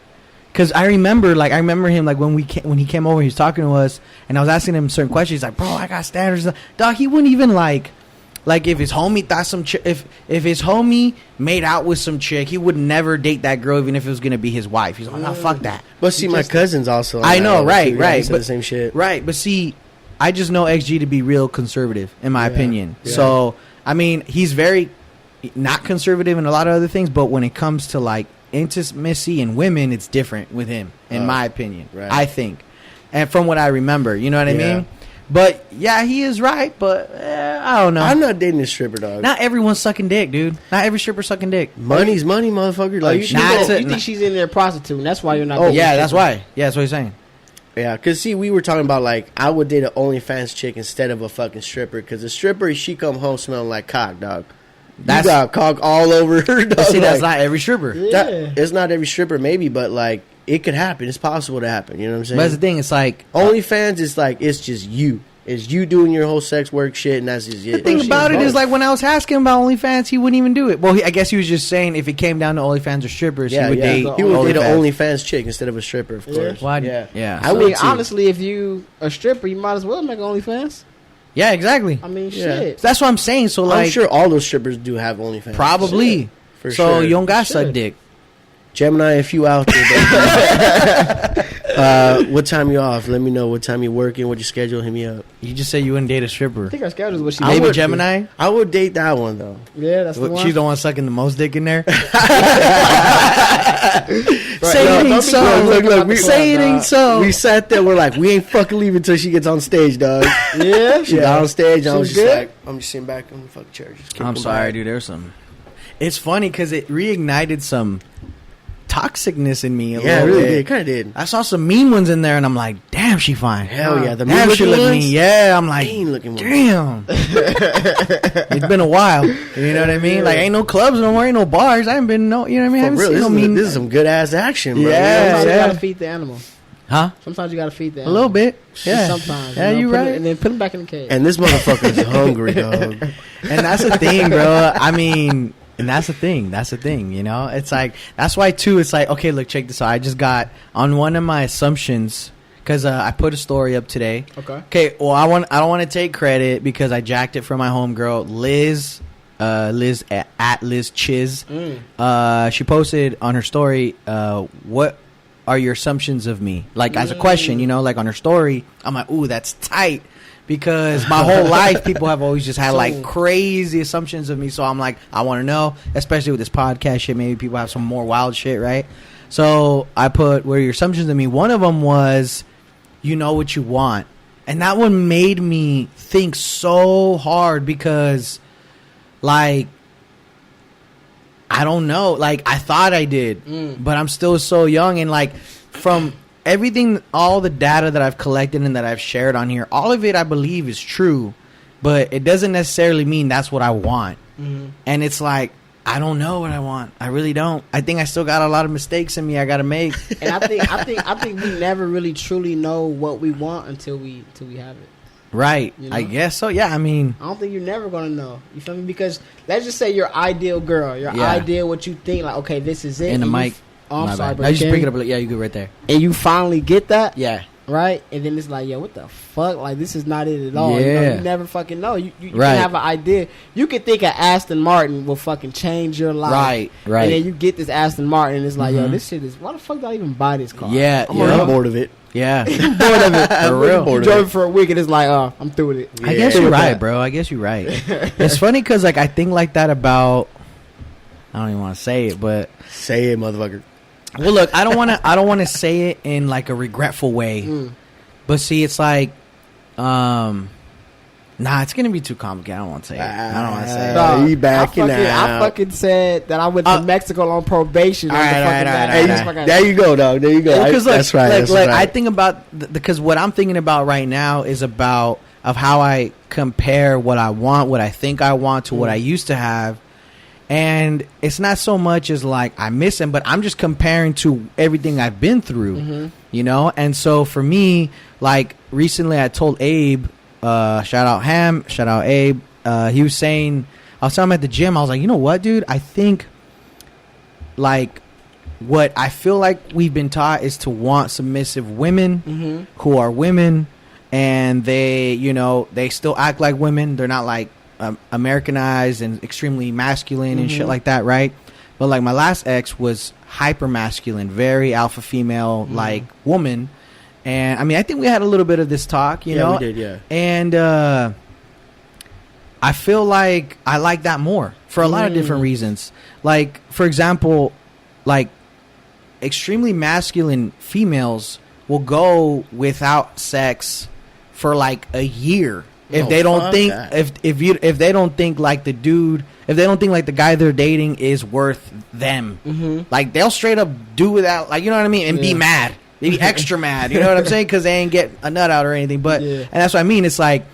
Cause I remember him like when he came over, he was talking to us, and I was asking him certain questions. He's like, "Bro, I got standards." Dog, he wouldn't even like if his homie thought if his homie made out with some chick, he would never date that girl, even if it was gonna be his wife. He's like, "No, fuck that." But see, my cousins also. on I that know, level, right, too. Yeah, right, he said but- the same shit. Right, but see, I just know XG to be real conservative, in my opinion. yeah. So I mean, he's very not conservative in a lot of other things, but when it comes to like intimacy and women, it's different with him, in my opinion. right. I think, and from what I remember, you know what I Yeah. mean. But yeah, he is right. But I don't know. I'm not dating a stripper, dog. Not everyone's sucking dick, dude. Not every stripper sucking dick. Money's money, motherfucker. Oh, Like, you think she's in there prostituting? That's why you're not. Oh yeah, that's why. Yeah, that's what he's saying. yeah, because see, we were talking about like I would date an OnlyFans chick instead of a fucking stripper. Because a stripper, she come home smelling like cock, dog. That's you got cock all over her, dog. see, that's like, not every stripper. Yeah. it's not every stripper, maybe, but like it could happen. It's possible to happen. You know what I'm saying? But that's the thing. It's like OnlyFans is like it's just you. It's you doing your whole sex work shit, and that's just it. the thing about it is like when I was asking him about OnlyFans, he wouldn't even do it. Well, I guess he was just saying if it came down to OnlyFans or strippers, he would date. He would date an OnlyFans. OnlyFans chick instead of a stripper, of course. Why? Yeah, Yeah. I I would mean, too. honestly, if you a stripper, you might as well make OnlyFans. Yeah, exactly. I mean, Yeah. shit. That's what I'm saying. So like, I'm sure all those strippers do have OnlyFans. probably. for So sure. you don't got For suck sure. dick. Gemini, if you out there, baby. What time you off? Let me know. What time you working? What your schedule? Hit me up. You just say you wouldn't date a stripper. I think our schedule is what she. I Maybe would- Gemini. I would date that one though. Yeah, that's the one. She's the one sucking the most dick in there. Right. Say No, it ain't don't be so. going Look, about we the Say it club, ain't dog. so. We sat there. We're like, we ain't fucking leaving until she gets on stage, dog. Yeah, She got on stage. I was She's just good? like, I'm just sitting back on the fucking chair. Just I'm kicking sorry, back. dude. There's some. It's funny because it reignited some toxicness in me. A Yeah, it little really bit. did. Kind of did. I saw some mean ones in there, and I'm like, damn, she fine. Hell yeah, the Damn, mean she looking look ones. mean. Yeah, I'm like, Mean looking ones. damn. It's been a while. You know what I mean? Like, ain't no clubs no more, ain't no bars. I ain't been no. You know what I mean? I For haven't real, seen this, no is, mean. this is some good ass action, bro. Yeah, Sometimes yeah. you gotta feed the animal. Huh? Sometimes you gotta feed the A animal. little bit. Yeah. Sometimes. Yeah, you put right. it- and then put them back in the cage. And this motherfucker's hungry, dog. And that's the thing, bro. I mean, and that's the thing. That's the thing, you know? It's like, that's why, too, it's like, okay, look, check this out. I just got on one of my assumptions, because I put a story up today. Okay, well, I don't want to take credit because I jacked it from my homegirl, Liz at Liz Chiz. She posted on her story, what are your assumptions of me? Like, as a question, you know, like on her story, I'm like, ooh, that's tight. Because my whole life, people have always just had like crazy assumptions of me. So I'm like, I want to know, especially with this podcast shit. Maybe people have some more wild shit, right? So I put, what are your assumptions of me? One of them was, you know what you want. And that one made me think so hard because, like, I don't know. Like, I thought I did, but I'm still so young. And, like, from everything, all the data that I've collected and that I've shared on here, all of it I believe is true, but it doesn't necessarily mean that's what I want. And it's like, I don't know what I want. I really don't. I think I still got a lot of mistakes in me I got to make. And I think we never really truly know what we want until we have it. Right. You know? I guess so. Yeah, I mean, I don't think you're never gonna know. You feel me? Because let's just say your ideal girl, your Yeah. ideal, what you think, like, okay, this is it. in the and you mic. Oh, My I'm sorry, bad. bro. I just Can pick you- it up. Yeah, you good right there. And you finally get that, Yeah. right? And then it's like, yo, what the fuck? Like, this is not it at all. You know, Yeah. you never fucking know. You Right. can have an idea. You could think an Aston Martin will fucking change your life. Right. Right. And then you get this Aston Martin, and it's like, yo, Mhm. this shit is, why the fuck did I even buy this car? Yeah. I'm yeah. already I'm bored of it. Yeah. bored of it. For real. You drove it for a week, and it's like, oh, I'm through with it. I guess Yeah. you're right, bro. I guess you're right. It's funny because, like, I think like that about. I don't even want to say it, but Say it, motherfucker. well, look, I don't want to. I don't want to say it in like a regretful way. But see, it's like, nah, it's gonna be too complicated. I don't want to say it. I don't want to say it. Dog, He backing I out. fucking said that I went to Mexico on probation. all right, on the all right, fucking all right, back. all right, That's all fucking- There you go, dog. There you go. Because That's right. That's I right. think about because what I'm thinking about right now is about of how I compare what I want, what I think I want, to what I used to have, and it's not so much as like I miss him, but I'm just comparing to everything I've been through, you know. And so for me, like recently, I told Abe, shout out Ham, shout out Abe. He was saying, I was telling him at the gym, I was like, you know what, dude, I think like. What I feel like we've been taught is to want submissive women who are women, and they, you know, they still act like women. They're not like Americanized and extremely masculine and shit like that, right? But like my last ex was hyper masculine, very alpha female like woman, and I mean I think we had a little bit of this talk, you know, we did, yeah. and I feel like I like that more for a lot of different reasons. Like for example, like extremely masculine females will go without sex for like a year if No, they don't fuck think that. if they don't think like the dude, if they don't think like the guy they're dating is worth them. Like they'll straight up do without, like, you know what I mean, and be mad, be extra mad, you know what I'm saying, because they ain't get a nut out or anything. But and that's what I mean. It's like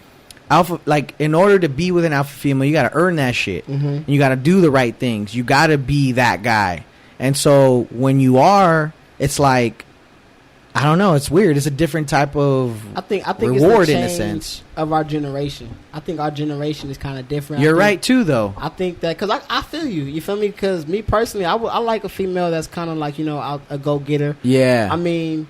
alpha, like in order to be with an alpha female, you got to earn that shit, and you got to do the right things. You got to be that guy. And so when you are, it's like, I don't know, it's weird. It's a different type of I think reward it's the in a change sense of our generation. I think our generation is kind of different. You're right too, though. I think that because I feel you. You feel me? Because me personally, I like a female that's kind of like, you know, a go getter. Yeah. I mean,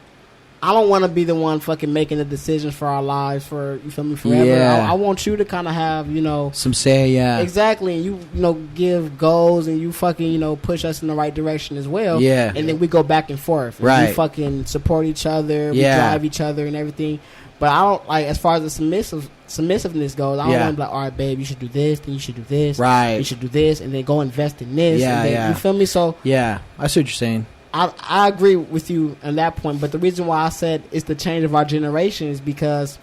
I don't want to be the one fucking making the decisions for our lives for, you feel me, forever. Yeah. I want you to kind of have, you know, some say, yeah. Exactly. And you know, give goals and you fucking, you know, push us in the right direction as well. Yeah. And then we go back and forth. And right. we fucking support each other. We Yeah. drive each other and everything. But I don't, like, as far as the submissiveness goes, I don't want to be like, all right, babe, you should do this, then you should do this. Right. You should do this, and then go invest in this. Yeah, and then, yeah. You feel me? So yeah, I see what you're saying. I agree with you on that point, but the reason why I said it's the change of our generation is because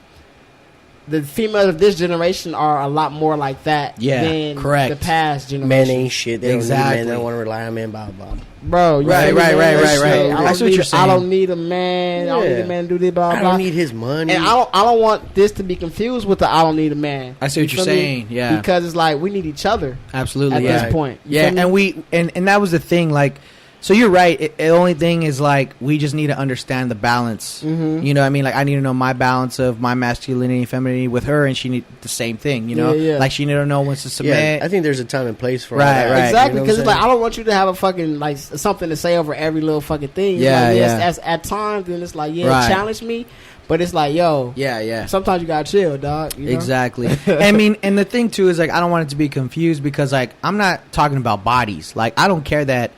the females of this generation are a lot more like that than correct. the past generation. Men ain't shit. They Exactly. don't need men. They don't want to rely on men. Blah blah. Bro, you Right, feel me, right, man? right, right. I That's what you're saying. I don't need a man. I don't need a man to do this, blah, blah. I don't need his money. And I don't want this to be confused with the I don't need a man. I see what you're feel me? saying, yeah. Because it's like we need each other. Absolutely, at yeah. this point. You Yeah, feel me? and that was the thing, like, so you're right. The only thing is, like, we just need to understand the balance. Mm-hmm. You know what I mean? Like, I need to know my balance of my masculinity and femininity with her, and she need the same thing, you know? Yeah. Like, she need to know when to submit. Yeah, I think there's a time and place for Right, all that. right. Exactly, You know because what it's I'm like I don't want you to have a fucking like something to say over every little fucking thing. It's Yeah, like, yeah. As at times, then it's like, Right. challenge me, but it's like, yo, Yeah. sometimes you gotta chill, dog. You know? Exactly. I mean, and the thing too is, like, I don't want it to be confused because, like, I'm not talking about bodies. Like, I don't care that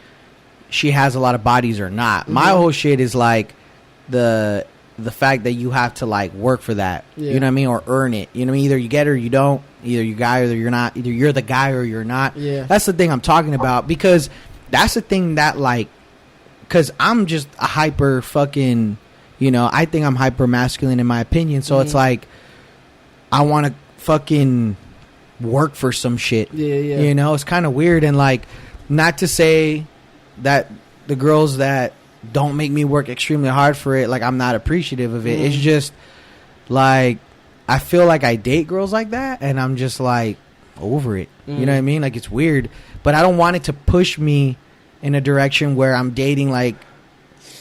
she has a lot of bodies or not. Mm-hmm. My whole shit is like the fact that you have to, like, work for that. Yeah. You know what I mean? Or earn it. You know what I mean? Either you get it or you don't. Either you guy or you're not. Either you're the guy or you're not. Yeah. That's the thing I'm talking about, because that's the thing that, like, because I'm just a hyper fucking, you know, I think I'm hyper masculine in my opinion. So it's like, I want to fucking work for some shit. Yeah. You know, it's kind of weird. And, like, not to say that the girls that don't make me work extremely hard for it, like, I'm not appreciative of it. It's just, like, I feel like I date girls like that, and I'm just, like, over it. You know what I mean? Like, it's weird. But I don't want it to push me in a direction where I'm dating, like,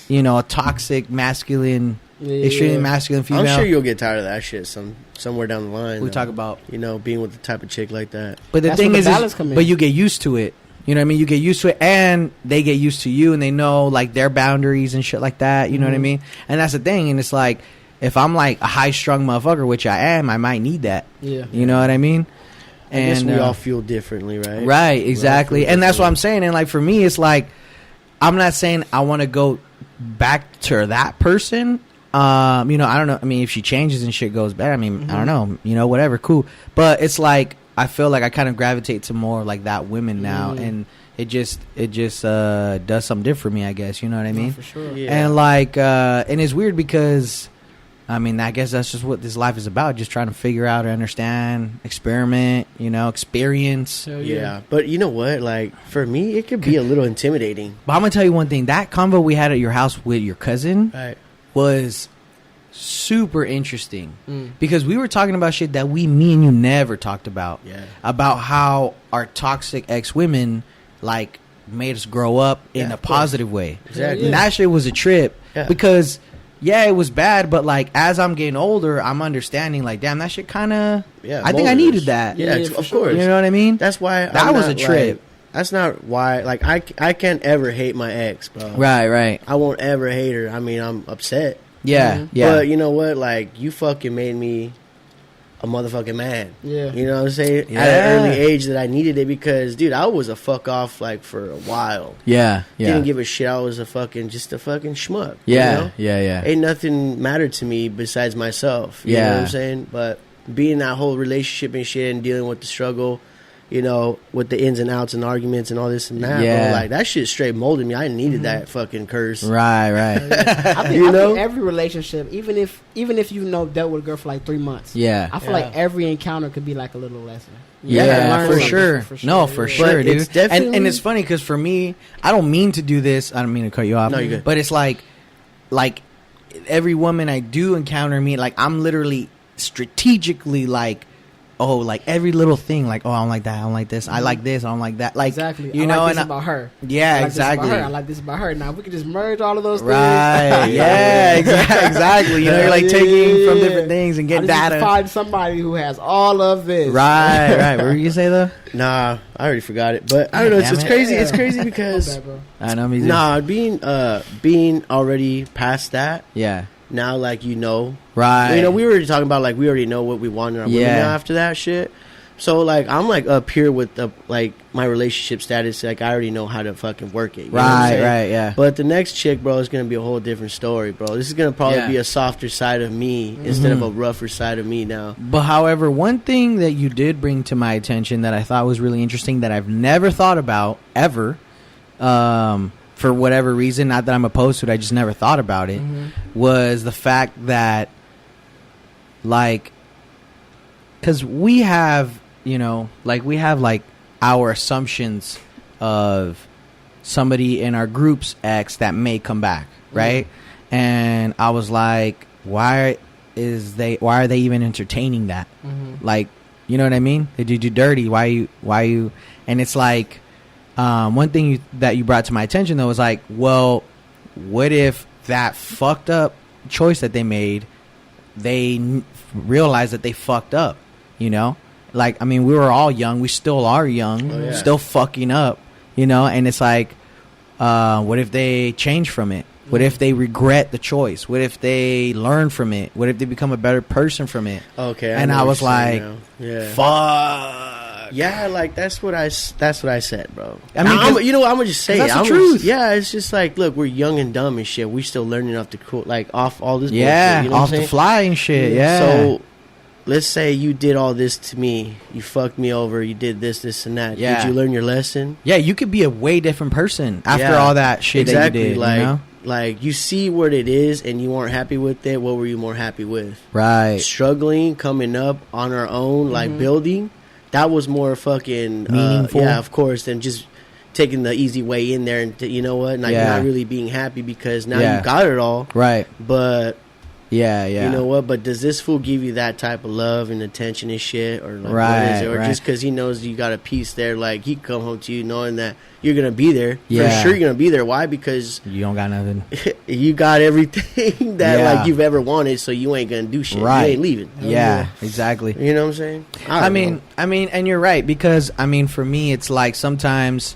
you know, a toxic, masculine, extremely masculine female. I'm sure you'll get tired of that shit somewhere down the line. We though. talk about, you know, being with the type of chick like that. but the That's thing where is, the balance come in. but you get used to it. You know what I mean? You get used to it, and they get used to you, and they know, like, their boundaries and shit like that. You know what I mean? And that's the thing. And it's like, if I'm, like, a high-strung motherfucker, which I am, I might need that. Yeah. You know what I mean? I guess we all feel differently, right? Right, exactly. feel And that's what differently. I'm saying. And, like, for me, it's like, I'm not saying I want to go back to that person. You know, I don't know. I mean, if she changes and shit goes bad, I mean, I don't know. You know, whatever, cool. But it's like, I feel like I kind of gravitate to more like that women now, and it just does something different for me, I guess. You know what I mean? For sure. Yeah. And like, and it's weird because, I mean, I guess that's just what this life is about. Just trying to figure out, understand, experiment, you know, experience. Hell Yeah, but you know what? Like, for me, it could be a little intimidating. But I'm gonna tell you one thing. That convo we had at your house with your cousin Right. was super interesting because we were talking about shit that me and you never talked about. Yeah. About how our toxic ex-women, like, made us grow up in Yeah, a of course. positive way. Exactly. And that shit was a trip because, yeah, it was bad, but, like, as I'm getting older, I'm understanding, like, damn, that shit kind of, Yeah, I think I molded needed us. that. Yeah, Yeah, for of sure. course. You know what I mean? That's why That I'm was not, a trip. like, that's not why. Like, I can't ever hate my ex, bro. Right. I won't ever hate her. I mean, I'm upset. Yeah. But you know what? Like, you fucking made me a motherfucking man. Yeah. You know what I'm saying? Yeah. At an early age that I needed it because, dude, I was a fuck off, like, for a while. Yeah. Didn't give a shit. I was just a fucking schmuck. Yeah. You know? Yeah. Ain't nothing mattered to me besides myself. You know what I'm saying? But being in that whole relationship and shit and dealing with the struggle, you know, with the ins and outs and arguments and all this and that, Yeah. bro. Like, that shit straight molded me. I needed that fucking curse. Right. I You know? think every relationship, even if you dealt with a girl for like 3 months, Yeah. I feel like every encounter could be like a little lesson. Yeah, learn for something, sure. No, for sure, But dude. it's definitely- And it's funny because for me, I don't mean to do this. I don't mean to cut you off. No, you're good. But it's like every woman I do encounter me, like I'm literally strategically like, oh, like every little thing, like, oh, I don't like that, I don't like this, I like this, I don't like that, like, Exactly. you I know, like this and about her. yeah, I like exactly. This about her. I like this about her. Now if we could just merge all of those things. Right. Yeah. Exactly. You know, you're like taking from different things and I getting just need to data. find somebody who has all of this. Right. What were you gonna say though? Nah, I already forgot it. But I don't know. It's Damn just it. crazy. It's Yeah. crazy because Okay, bro. I know me too. nah, being already past that. Yeah. Now, like, you know, Right. you know, we were already talking about like we already know what we want in our women Yeah. now after that shit. So like I'm like up here with the like my relationship status. Like I already know how to fucking work it. You know what I'm saying? Right. Yeah. But the next chick, bro, is gonna be a whole different story, bro. This is gonna probably Yeah. be a softer side of me instead of a rougher side of me now. But however, one thing that you did bring to my attention that I thought was really interesting that I've never thought about ever, for whatever reason, not that I'm opposed to it, I just never thought about it, was the fact that, like, because we have, you know, like we have like our assumptions of somebody in our group's ex that may come back, right? And I was like, why are they even entertaining that? Like, you know what I mean? They did you dirty. Why you? And it's like, one thing that you brought to my attention though was like, well, what if that fucked up choice that they made, they realized that they fucked up, you know? Like, I mean, we were all young. We still are young, still fucking up, you know? And it's like, what if they change from it? What if they regret the choice? What if they learn from it? What if they become a better person from it? Okay, And I was like, fuck. Yeah, like that's what I said, bro. I mean, you know what, I'm gonna just say that's it. the truth. Yeah, it's just like, look, we're young and dumb and shit. We still learning off off all this. Yeah, bullshit, you know off what I'm the fly and shit. Yeah. So let's say you did all this to me. You fucked me over. You did this, and that. Yeah. Did you learn your lesson? Yeah, you could be a way different person after Yeah, all that shit exactly. that you did. Like, you know? like you see what it is, and you weren't happy with it. What were you more happy with? Right. Struggling, coming up on our own, like building. That was more fucking Meaningful. Yeah, of course, than just taking the easy way in there and you know what, like not really being happy because now you got it all. Right. But Yeah. you know what? But does this fool give you that type of love and attention and shit, or like Right, what is it? Or right. just because he knows you got a piece there, like he come home to you knowing that you're gonna be there. Yeah. For sure, you're gonna be there. Why? Because You don't got nothing. you got everything that Yeah. like you've ever wanted, so you ain't gonna do shit. Right. You ain't leaving. Yeah, exactly. You know what I'm saying? I mean, and you're right because I mean, for me, it's like sometimes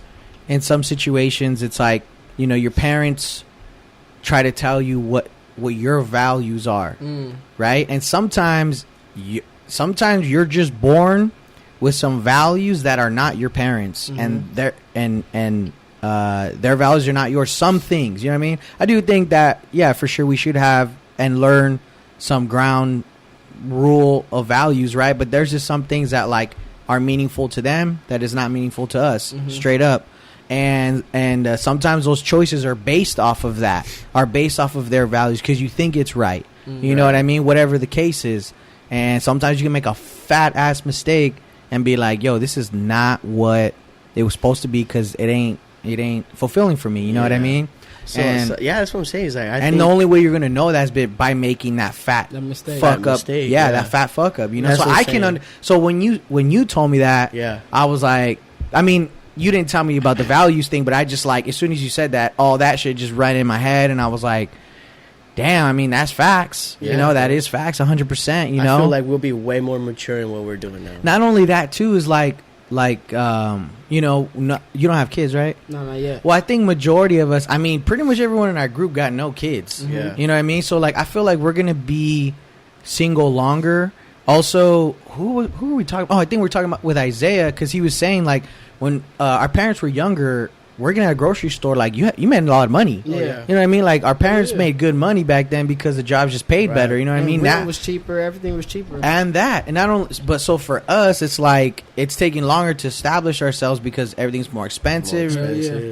in some situations, it's like, you know, your parents try to tell you what your values are, right? And sometimes you're just born with some values that are not your parents, and their values are not yours. Some things, you know what I mean? I do think that, yeah, for sure, we should have and learn some ground rule of values, right? But there's just some things that like are meaningful to them that is not meaningful to us, straight up. And sometimes those choices are based off of that, are based off of their values because you think it's right. You know what I mean? Whatever the case is. And sometimes you can make a fat ass mistake and be like, yo, this is not what it was supposed to be because it ain't fulfilling for me. You know what I mean? So, And that's what I'm saying. Is like, I and think the only way you're gonna know that's by making that fat That mistake. fuck That up. mistake, yeah, yeah. that fat fuck up. You know, That's so what I'm I can. saying. So when you told me that, Yeah. I was like, I mean, you didn't tell me about the values thing, but I just like as soon as you said that, all that shit just right in my head, and I was like, damn. I mean, that's facts. You Yeah. know, that is facts, 100%. You know, I feel like we'll be way more mature in what we're doing now. not only that too is like you know, you don't have kids, right? No, not yet. Well, I think majority of us, I mean, pretty much everyone in our group got no kids. Yeah. You know what I mean? So, like, I feel like we're going to be single longer. Also, who are we talking about? Oh, I think we're talking about with Isaiah because he was saying, like, when our parents were younger, working at a grocery store, like you made a lot of money. Yeah. You know what I mean? Like our parents made good money back then because the jobs just paid better. You know what I mean? Rent was cheaper. Everything was cheaper. And not only, but so for us, it's like it's taking longer to establish ourselves because everything's more expensive.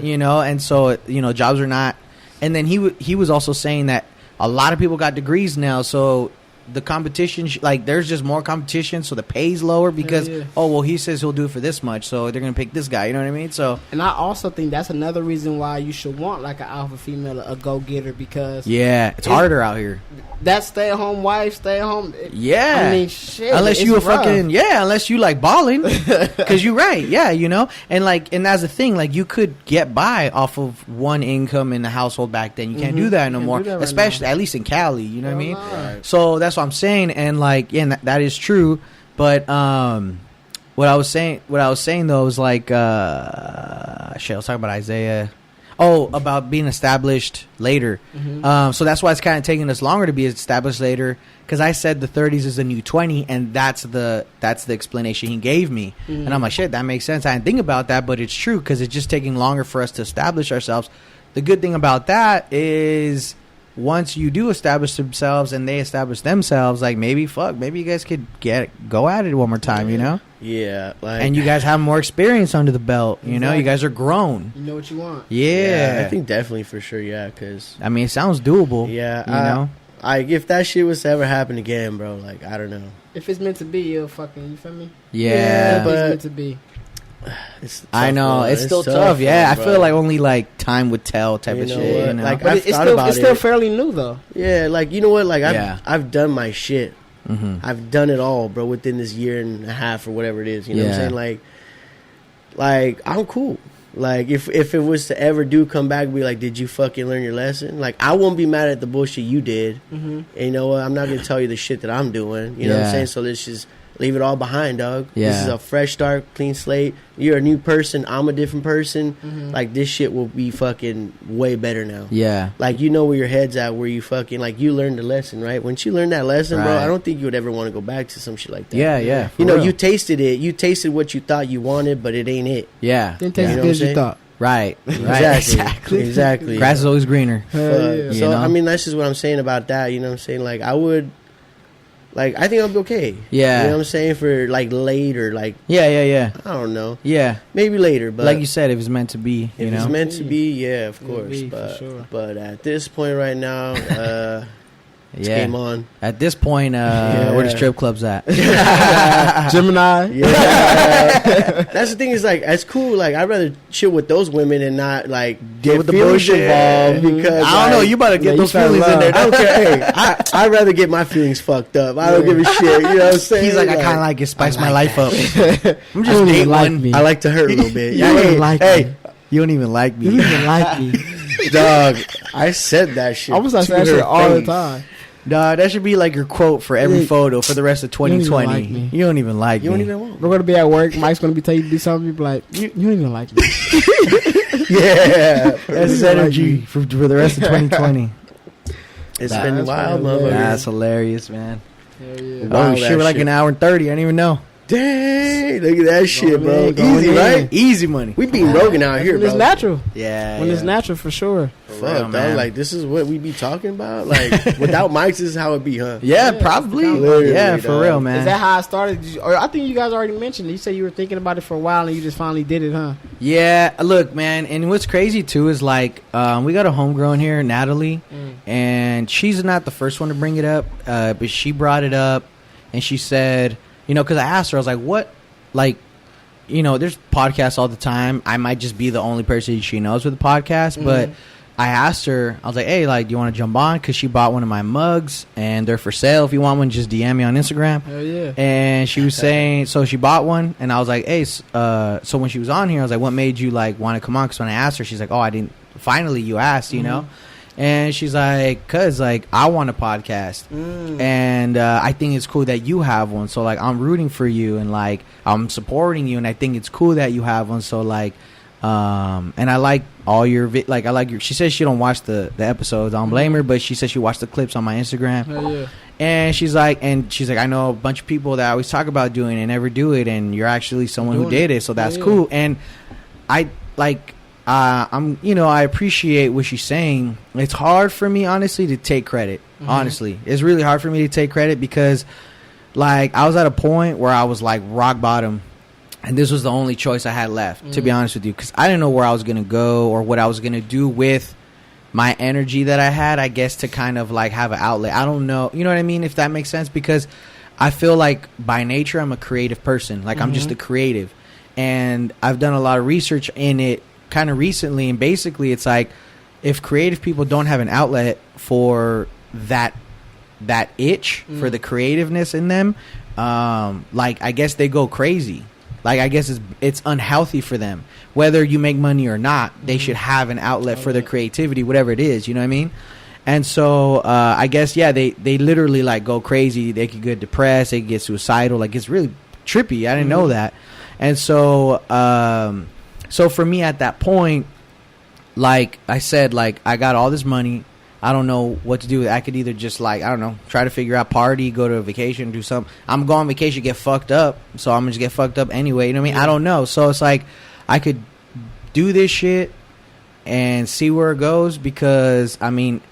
You know, and so jobs are not. And then he was also saying that a lot of people got degrees now, so the competition, like there's just more competition, so the pay's lower because he says he'll do it for this much, so they're gonna pick this guy. You know what I mean? So, and I also think that's another reason why you should want like an alpha female, a go getter, because it's harder out here. That stay at home wife, stay at home. I mean, shit. Unless you rough. unless you like balling, because you're right. Yeah, you know, and that's the thing. Like you could get by off of one income in the household back then. You can't do that no more, especially at least in Cali. You know what I mean? Right. So that's what I'm saying, and like, that is true. But what I was saying though was like, I was talking about Isaiah. Oh, about being established later. So that's why it's kind of taking us longer to be established later. Because I said the 30s is the new 20, and that's the explanation he gave me. And I'm like, shit, that makes sense. I didn't think about that, but it's true because it's just taking longer for us to establish ourselves. The good thing about that is once you do establish themselves and they establish themselves, like maybe you guys could go at it one more time, you know? Yeah, like, and you guys have more experience under the belt. You know, you guys are grown. You know what you want. Yeah, I think definitely for sure. Yeah, because I mean, it sounds doable. Yeah, you know, if that shit was to ever happen again, bro, like I don't know. If it's meant to be, you'll fucking, you feel me? Yeah, but it's meant to be. I know it's still tough. Yeah, I feel like only like time would tell type of shit. You know? Like but it's still fairly new though. Yeah, like you know what? Like I've done my shit. I've done it all, bro, within this year and a half or whatever it is. You know what I'm saying? Like I'm cool. Like if it was to ever come back and be like, did you fucking learn your lesson? Like I won't be mad at the bullshit you did. And you know what? I'm not gonna tell you the shit that I'm doing. You know what I'm saying? So let's just leave it all behind, dog. Yeah. This is a fresh start, clean slate. You're a new person. I'm a different person. Like, this shit will be fucking way better now. Yeah. Like, you know where your head's at, where you fucking, like, you learned the lesson, right? Once you learned that lesson, bro, I don't think you would ever want to go back to some shit like that. Yeah. You know, you tasted it. You tasted what you thought you wanted, but it ain't it. Yeah. Didn't taste as good as you thought. Right. Exactly. Grass is always greener. So, I mean, that's just what I'm saying about that. You know what I'm saying? Like, I would... Like, I think I'll be okay. Yeah. You know what I'm saying? For, like, later, like... Yeah. I don't know. Yeah. Maybe later, but... Like you said, if it's meant to be, If it's meant to be, yeah, of course. But at this point right now, it's game on. At this point, where the strip club's at? Gemini. Yeah. That's the thing is, like, it's cool. Like, I'd rather chill with those women and not, like, get with the bullshit involved because... I don't know. You better get those feelings in there. I don't care. Hey, I'd rather get my feelings fucked up. I don't give a shit. You know what I'm saying? He's like, I kind of like it. Spice my life up. I'm just dating one. I like to hurt a little bit. You don't even like me. You don't even like me. You don't even like me. Dog, I said that shit. I was like that shit all the time. Nah, that should be like your quote for every photo for the rest of 2020. You don't even like me. You don't even want me. We're going to be at work. Mike's going to be telling you to do something. You be like, you don't even like me. Yeah. That's energy for the rest of 2020. It's been wild, motherfucker. That's hilarious, man. Yeah. Oh, shit, we're like an hour and 30. I didn't even know. Dang, look at that shit, bro. Easy, right? Easy money. We being Rogan out here, when bro. It's natural. Yeah. When it's natural, for sure. Fuck, dog. Like, this is what we be talking about? Like, without mics, this is how it be, huh? Yeah, probably. Yeah, for real, man. Is that how I started? Or I think you guys already mentioned it. You said you were thinking about it for a while and you just finally did it, huh? Yeah, look, man. And what's crazy, too, is like, we got a homegrown here, Natalie, and she's not the first one to bring it up, but she brought it up, and she said, you know, because I asked her, I was like, what? Like, you know, there's podcasts all the time. I might just be the only person she knows with a podcast, but I asked her, I was like, hey, like, do you want to jump on? Because she bought one of my mugs, and they're for sale. If you want one, just DM me on Instagram. Hell yeah. And she was saying, so she bought one, and I was like, hey, so when she was on here, I was like, what made you, like, want to come on? Because when I asked her, she's like, oh, I didn't, finally you asked, you know? And she's like, cause like I want a podcast, and I think it's cool that you have one. So like I'm rooting for you, and like I'm supporting you, and I think it's cool that you have one. So like, and I like all your like I like your. She says she don't watch the episodes. I don't blame her, but she says she watched the clips on my Instagram. Hell yeah. And she's like, I know a bunch of people that always talk about doing it and never do it, and you're actually someone who did it. So that's cool. And I like. I appreciate what she's saying. It's hard for me, honestly, to take credit. Honestly, it's really hard for me to take credit because, like, I was at a point where I was like rock bottom, and this was the only choice I had left. To be honest with you, because I didn't know where I was gonna go or what I was gonna do with my energy that I had. I guess to kind of like have an outlet. I don't know, you know what I mean? If that makes sense, because I feel like by nature I'm a creative person. Like I'm just a creative, and I've done a lot of research in it kind of recently, and basically it's like if creative people don't have an outlet for that itch for the creativeness in them, like I guess they go crazy. Like I guess it's unhealthy for them. Whether you make money or not, they should have an outlet for their creativity, whatever it is, you know what I mean? And so I guess they literally like go crazy. They could get depressed, they could get suicidal. Like it's really trippy. I didn't know that. And so so for me at that point, like I said, like I got all this money. I don't know what to do with it. I could either just like, I don't know, try to figure out party, go to a vacation, do something. I'm going on vacation, get fucked up. So I'm going to just get fucked up anyway. You know what I mean? I don't know. So it's like I could do this shit and see where it goes because, I mean,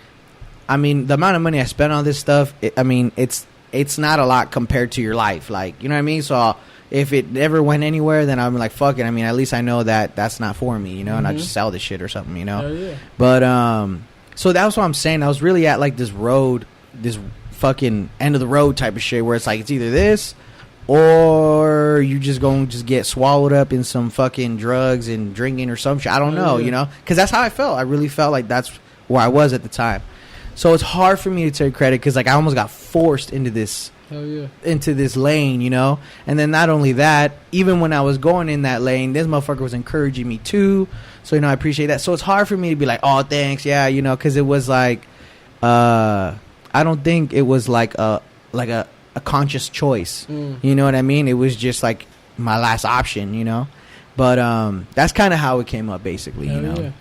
the amount of money I spent on this stuff, it's not a lot compared to your life. Like, you know what I mean? So if it never went anywhere, then I'm like, fuck it. I mean, at least I know that that's not for me, you know, and I just sell this shit or something, you know. Yeah. But so that's what I'm saying. I was really at like this road, this fucking end of the road type of shit where it's like it's either this or you just gonna just get swallowed up in some fucking drugs and drinking or some shit. I don't know, you know, because that's how I felt. I really felt like that's where I was at the time. So it's hard for me to take credit because like I almost got forced into this. Into this lane, you know. And then not only that, even when I was going in that lane, this motherfucker was encouraging me too. So, you know, I appreciate that. So it's hard for me to be like, oh, thanks, yeah, you know, because it was like I don't think it was like a conscious choice. You know what I mean? It was just like my last option, you know. But that's kind of how it came up, basically, you know.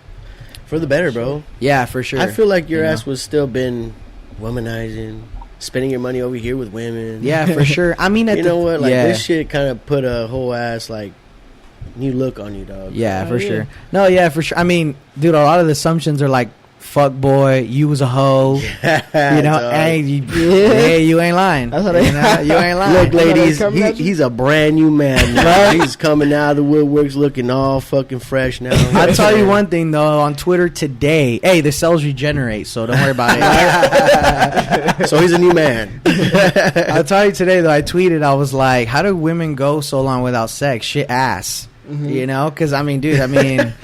For the better, bro. Yeah, for sure. I feel like your ass was still been womanizing, spending your money over here with women. Yeah, for sure. I mean, you know what? Like this shit kind of put a whole ass like new look on you, dog. Yeah, for sure. No, yeah, for sure. I mean, dude, a lot of the assumptions are like, fuck boy, you was a hoe. Yeah, you know, hey, you ain't lying. That's what you ain't lying. Look, ladies, he's a brand new man now. He's coming out of the woodworks looking all fucking fresh now. I'll tell you one thing, though. On Twitter today, hey, the cells regenerate, so don't worry about it. So he's a new man. I'll tell you today, though, I tweeted, I was like, how do women go so long without sex? Shit ass. You know? Because, I mean, dude,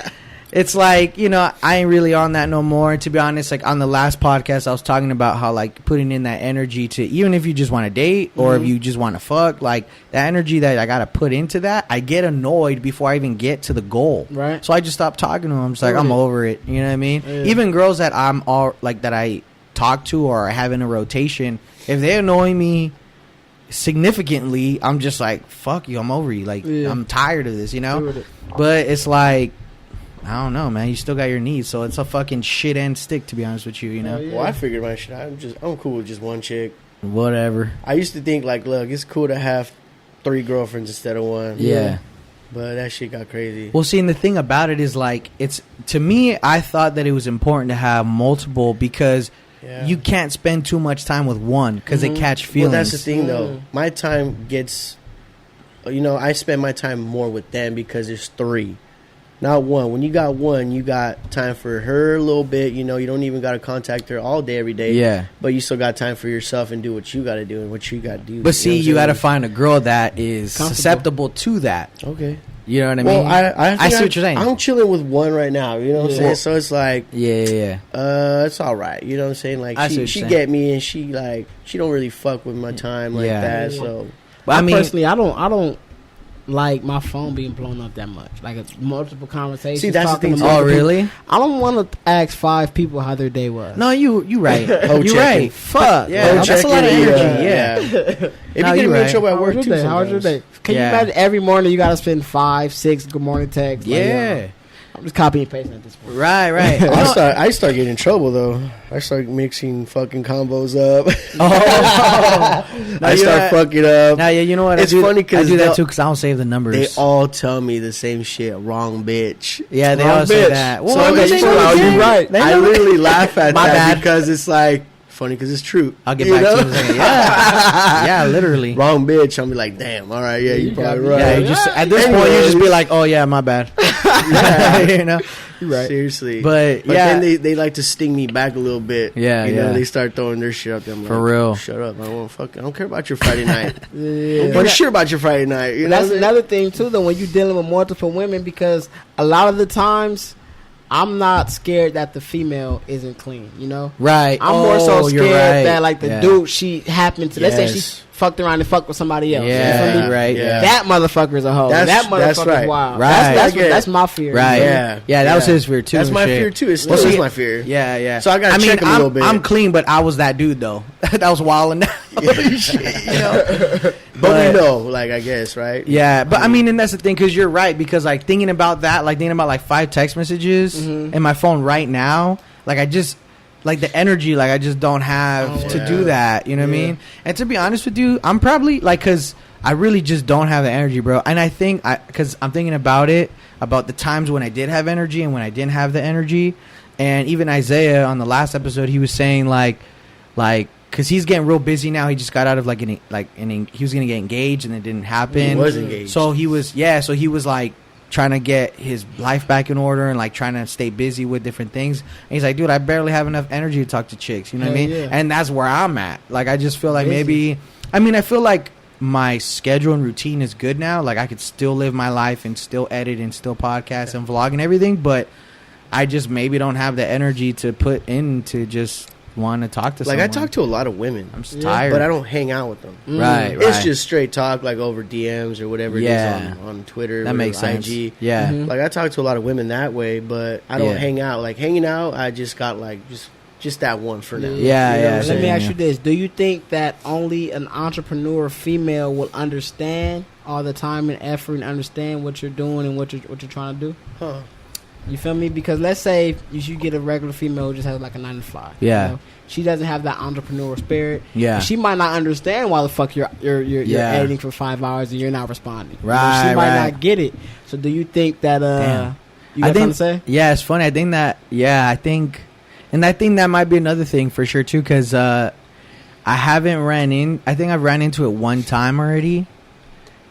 it's like, you know, I ain't really on that no more. To be honest, like on the last podcast, I was talking about how like putting in that energy to, even if you just want to date or if you just want to fuck, like that energy that I got to put into that, I get annoyed before I even get to the goal. Right. So I just stopped talking to them. I'm just like, I'm over it. You know what I mean? Yeah. Even girls that I'm all like that I talk to or I have in a rotation, if they annoy me significantly, I'm just like, fuck you, I'm over you. Like, I'm tired of this, you know? But it's like, I don't know, man. You still got your needs, so it's a fucking shit end stick, to be honest with you, you know? Well, I figured my shit. I'm cool with just one chick. Whatever. I used to think, like, look, it's cool to have 3 girlfriends instead of 1. Yeah. But that shit got crazy. Well, see, and the thing about it is, like, it's, to me, I thought that it was important to have multiple because you can't spend too much time with one because they catch feelings. Well, that's the thing, though. My time gets, you know, I spend my time more with them because there's 3. Not 1. When you got 1, you got time for her a little bit. You know, you don't even got to contact her all day, every day. Yeah. But you still got time for yourself and do what you got to do and what you got to do. But see, you got to find a girl that is susceptible to that. Okay. You know what I mean? Well, I see what you're saying. I'm chilling with 1 right now. You know what I'm saying? So it's like, it's all right. You know what I'm saying? Like she get me and she don't really fuck with my time like that. So, but I mean, personally, I don't like my phone being blown up that much. Like it's multiple conversations. See, that's the thing. Oh, really? I don't want to ask 5 people how their day was. No, you right. You right. Fuck. Yeah, that's a lot of energy. If you get me in trouble at work too, how was your day? Can you imagine every morning you got to spend 5, 6 good morning texts? Yeah. just copy and pasting at this point. Right. I start getting in trouble though. I start mixing fucking combos up. I start fucking up. Now, you know what? It's funny because I do that too because I don't save the numbers. They all tell me the same shit. Wrong bitch. Yeah, they Wrong all say that. Well, Well, you're right. I literally laugh at My that bad. because it's like funny because it's true. I'll get back to you in a second. Yeah, literally. Wrong bitch. I'll be like, damn. All right, yeah, you probably right. Yeah, you just at this point you just be like, oh yeah, my bad. You know, you're right. Seriously, but then they like to sting me back a little bit. Yeah, you know, they start throwing their shit up there. I'm for like, real. Shut up. I don't care about your Friday night. I'm sure about your Friday night. You know, that's another thing too, though, when you're dealing with multiple women, because a lot of the times I'm not scared that the female isn't clean, you know? Right. I'm more so scared that, like, the dude, she happened to, let's say she fucked around and fucked with somebody else. Yeah, you feel me? right. Yeah. That motherfucker's a hoe. That motherfucker's wild. Right. That's my fear. Right. You know? Yeah, that was his fear, too. That's my fear, too. It still is my fear. Yeah. So I got to check him a little bit. I'm clean, but I was that dude, though. That was wilding out. Shit, you know? But we know, like, I guess, right? Yeah, but I mean, and that's the thing, because you're right, because, like, thinking about that, like, thinking about, like, 5 text messages in my phone right now, like, I just, like, the energy, like, I just don't have to do that, you know what I mean? And to be honest with you, I'm probably, like, because I really just don't have the energy, bro. And I think, because I'm thinking about it, about the times when I did have energy and when I didn't have the energy, and even Isaiah, on the last episode, he was saying, like, because he's getting real busy now. He just got out of he was gonna get engaged and it didn't happen. He was engaged. So he was like trying to get his life back in order and like trying to stay busy with different things. And he's like, dude, I barely have enough energy to talk to chicks. You know what I mean? Yeah. And that's where I'm at. Like, I just feel like I feel like my schedule and routine is good now. Like, I could still live my life and still edit and still podcast and vlog and everything, but I just maybe don't have the energy to put into just want to talk to someone. Like, I talk to a lot of women. I'm just tired. But I don't hang out with them. Right. It's just straight talk, like over DMs or whatever it is on Twitter. That makes sense. IG. Yeah. Like, I talk to a lot of women that way, but I don't hang out. Like, hanging out, I just got, like, just that one for now. Yeah. Let me ask you this. Do you think that only an entrepreneur female will understand all the time and effort and understand what you're doing and what you're trying to do? Huh. You feel me? Because let's say you get a regular female who just has like a 9 to 5. Yeah. You know? She doesn't have that entrepreneurial spirit. Yeah. She might not understand why the fuck you're editing for 5 hours and you're not responding. Right. She might not get it. So do you think that you got something to say? Yeah, it's funny. I think that I think that might be another thing for sure too, because I haven't I think I've ran into it one time already.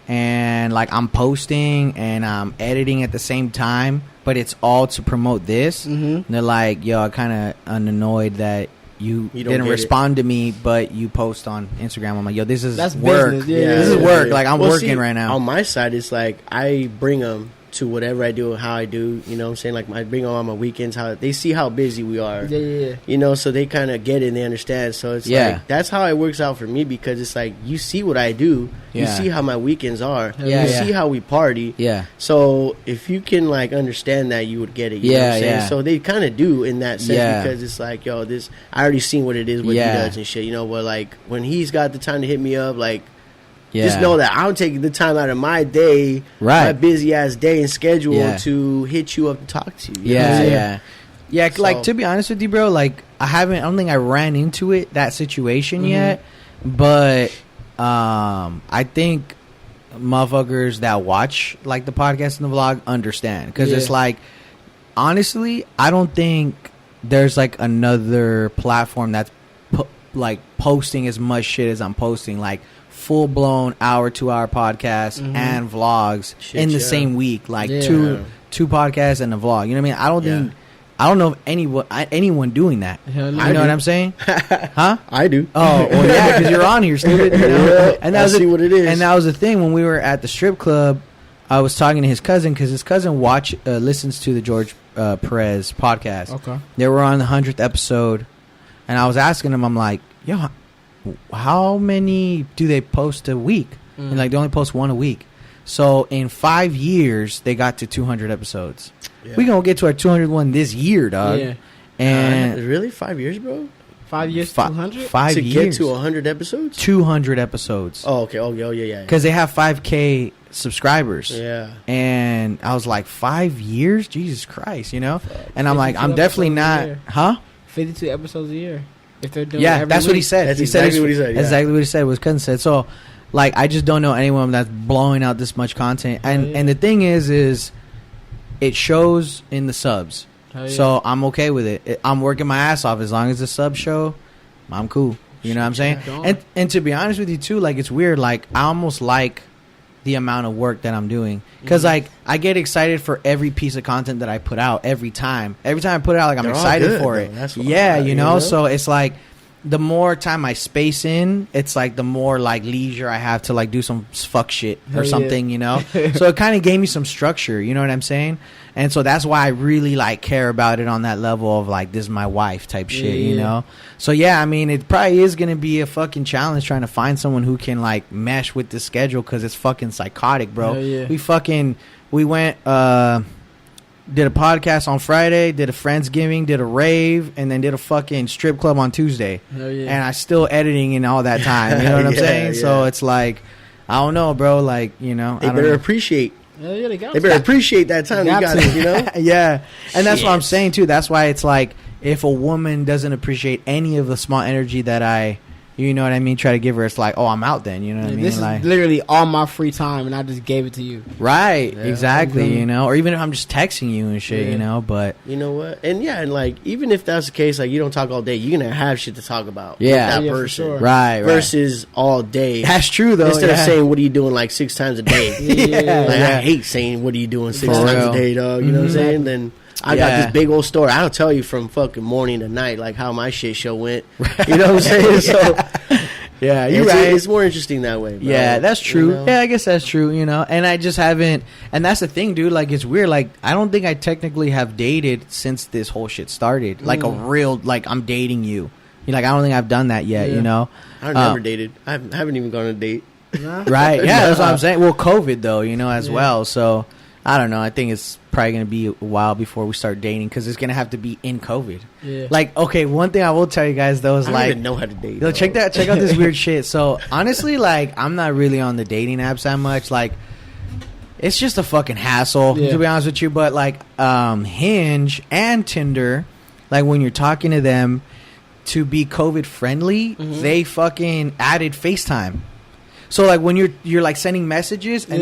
And like, I'm posting and I'm editing at the same time, but it's all to promote this. And they're like, yo, I kind of annoyed that you didn't respond to me, but you post on Instagram. I'm like, yo, that's work. Business, This is work. Like, I'm working right now. On my side, it's like I bring them to whatever I do and how I do. You know what I'm saying? Like, I bring them on my weekends. How they see how busy we are. Yeah. You know, so they kind of get it and they understand. So it's like, that's how it works out for me, because it's like, you see what I do. You see how my weekends are. You see how we party. Yeah. So if you can, like, understand that, you would get it. You know what I'm saying? So they kind of do in that sense, because it's like, yo, I already seen what it is, what he does and shit. You know, but like, when he's got the time to hit me up, like, just know that I'm taking the time out of my day, my busy ass day and schedule to hit you up and talk to you. Yeah. Like, to be honest with you, bro, like, I don't think I ran into that situation yet, but I think motherfuckers that watch like the podcast and the vlog understand, because it's like, honestly, I don't think there's like another platform that's like posting as much shit as I'm posting, like full blown hour, 2 hour podcasts and vlogs in the same week, like two podcasts and a vlog. You know what I mean? I don't know of anyone doing that. You know what I'm saying? Huh? I do. Oh, well, yeah, because you're on here, stupid. You know? And I see what it is. And that was the thing when we were at the strip club. I was talking to his cousin, because his cousin listens to the George Perez podcast. Okay. They were on the 100th episode, and I was asking him, I'm like, yo, how many do they post a week? And like, they only post one a week. So in 5 years, they got to 200 episodes. We're going to get to our 200th one this year, dog. Yeah. And really? 5 years, bro? 5 years, 200? 5 to years. get to 100 episodes? 200 episodes. Oh, okay. Oh, yeah. Because they have 5K subscribers. Yeah. And I was like, 5 years? Jesus Christ, you know? And I'm like, I'm definitely not. Huh? 52 episodes a year. If they're doing that's what he said. That's he exactly said what he said. That's exactly what he said. Was cousin said. So, like, I just don't know anyone that's blowing out this much content. And the thing is it shows in the subs. So I'm okay with it. I'm working my ass off. As long as the subs show, I'm cool. You know what I'm saying? And to be honest with you too, like, it's weird. Like, I almost like the amount of work that I'm doing, because like I get excited for every piece of content that I put out every time I put it out. Like, I'm excited for it. That's you know. So it's like, the more time I space in, it's like the more like leisure I have to like do some fuck shit or something, you know. So it kind of gave me some structure, you know what I'm saying? And so that's why I really like care about it on that level of like, this is my wife type shit, you know. So yeah, I mean, it probably is gonna be a fucking challenge trying to find someone who can like mesh with the schedule, because it's fucking psychotic, bro. We went did a podcast on Friday, did a Friendsgiving, did a rave, and then did a fucking strip club on Tuesday. And I still editing in all that time. You know what I'm saying? So it's like, I don't know, bro. Like, you know, they better appreciate. They better appreciate that time you got it, you know? Yeah. And that's what I'm saying too. That's why it's like, if a woman doesn't appreciate any of the small energy that I, you know what I mean, try to give her, it's like, oh, I'm out then, you know what I mean? This like, is literally all my free time, and I just gave it to you. Right, exactly, you know? Or even if I'm just texting you and shit, you know, but... You know what? And yeah, and like, even if that's the case, like, you don't talk all day, you're going to have shit to talk about with that person. Sure. Right. Versus all day. That's true, though. Instead of saying, what are you doing, like, 6 times a day? I hate saying, what are you doing 6 times a day, dog? You know what I'm saying? Then... I got this big old story. I'll tell you from fucking morning to night, like, how my shit show went. You know what I'm saying? So... Yeah, you're right. It's more interesting that way, bro. Yeah, that's true. You know? Yeah, I guess that's true, you know. And I just haven't... And that's the thing, dude. Like, it's weird. Like, I don't think I technically have dated since this whole shit started. Like, a real... Like, I'm dating you. Like, I don't think I've done that yet, you know? I've never dated. I haven't even gone on a date. Right. Yeah, that's what I'm saying. Well, COVID, though, you know, as well. So... I don't know. I think it's probably going to be a while before we start dating, because it's going to have to be in COVID. Yeah. Like, okay, one thing I will tell you guys, though, is I like... don't even know how to date. Yo, check out this weird shit. So, honestly, like, I'm not really on the dating apps that much. Like, it's just a fucking hassle, to be honest with you. But, like, Hinge and Tinder, like, when you're talking to them to be COVID friendly, they fucking added FaceTime. So like when you're like sending messages, and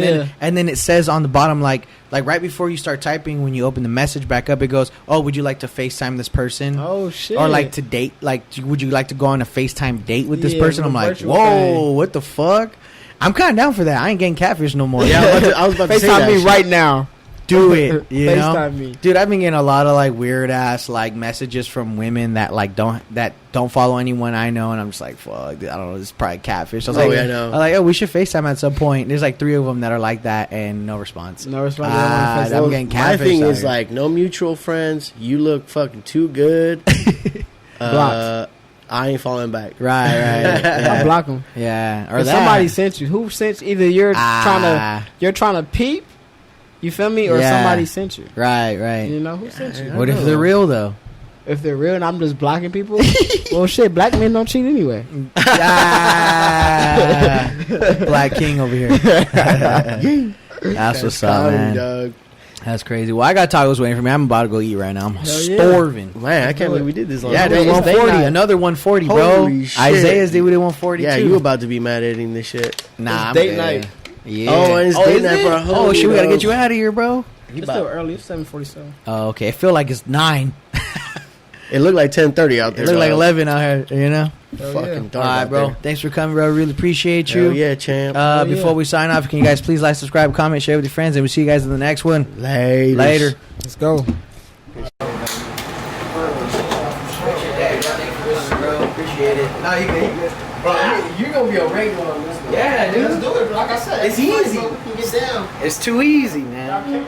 then it says on the bottom, like right before you start typing, when you open the message back up, it goes, oh, would you like to FaceTime this person? Oh shit. Or like to date, like would you like to go on a FaceTime date with this person? I'm like, whoa, what the fuck? I'm kind of down for that. I ain't getting catfish no more. Yeah, I was about to say FaceTime that me shit. right now. Do it, you know? FaceTime me. Dude, I've been getting a lot of like weird ass like messages from women that like don't follow anyone I know, and I'm just like, fuck, dude, I don't know, this is probably catfish. I was like, I know. I'm like, oh, we should FaceTime at some point. There's like 3 of them that are like that, and no response. No response. I'm getting catfish. My thing is like, no mutual friends. You look fucking too good. Blocked. I ain't falling back. Right. Yeah. I'll block them. Yeah. Or somebody sent you. Who sent you? Either you're trying to peep. You feel me? Or somebody sent you. Right. You know, who sent you? What if they're real, though? If they're real and I'm just blocking people? Well, shit, black men don't cheat anyway. Black king over here. That's what's up, man. Dog. That's crazy. Well, I got tacos waiting for me. I'm about to go eat right now. I'm starving. Man, I can't believe we did this on dude, 140. Another 140, bro. Holy shit. Isaiah's did we did 140 Yeah, too. you about to be mad editing this shit. Nah, I'm date good. night. Yeah. Oh, and it's date night for a whole. Oh, shit, we gotta get you out of here, bro. It's still early. It's 7:47. Oh, okay. I feel like it's 9. It looked like 10:30 out there. It looked like 11 out here, you know? Fucking dark. All right, out bro. there. Thanks for coming, bro. Really appreciate you. Hell yeah, champ. Before we sign off, can you guys please like, subscribe, comment, share with your friends, and we'll see you guys in the next one. Later. Let's go. Appreciate it. No, you good. Bro, you're gonna be a regular on this one. Yeah, dude. Let's do it. Like I said, It's easy. We can get down. It's too easy, man.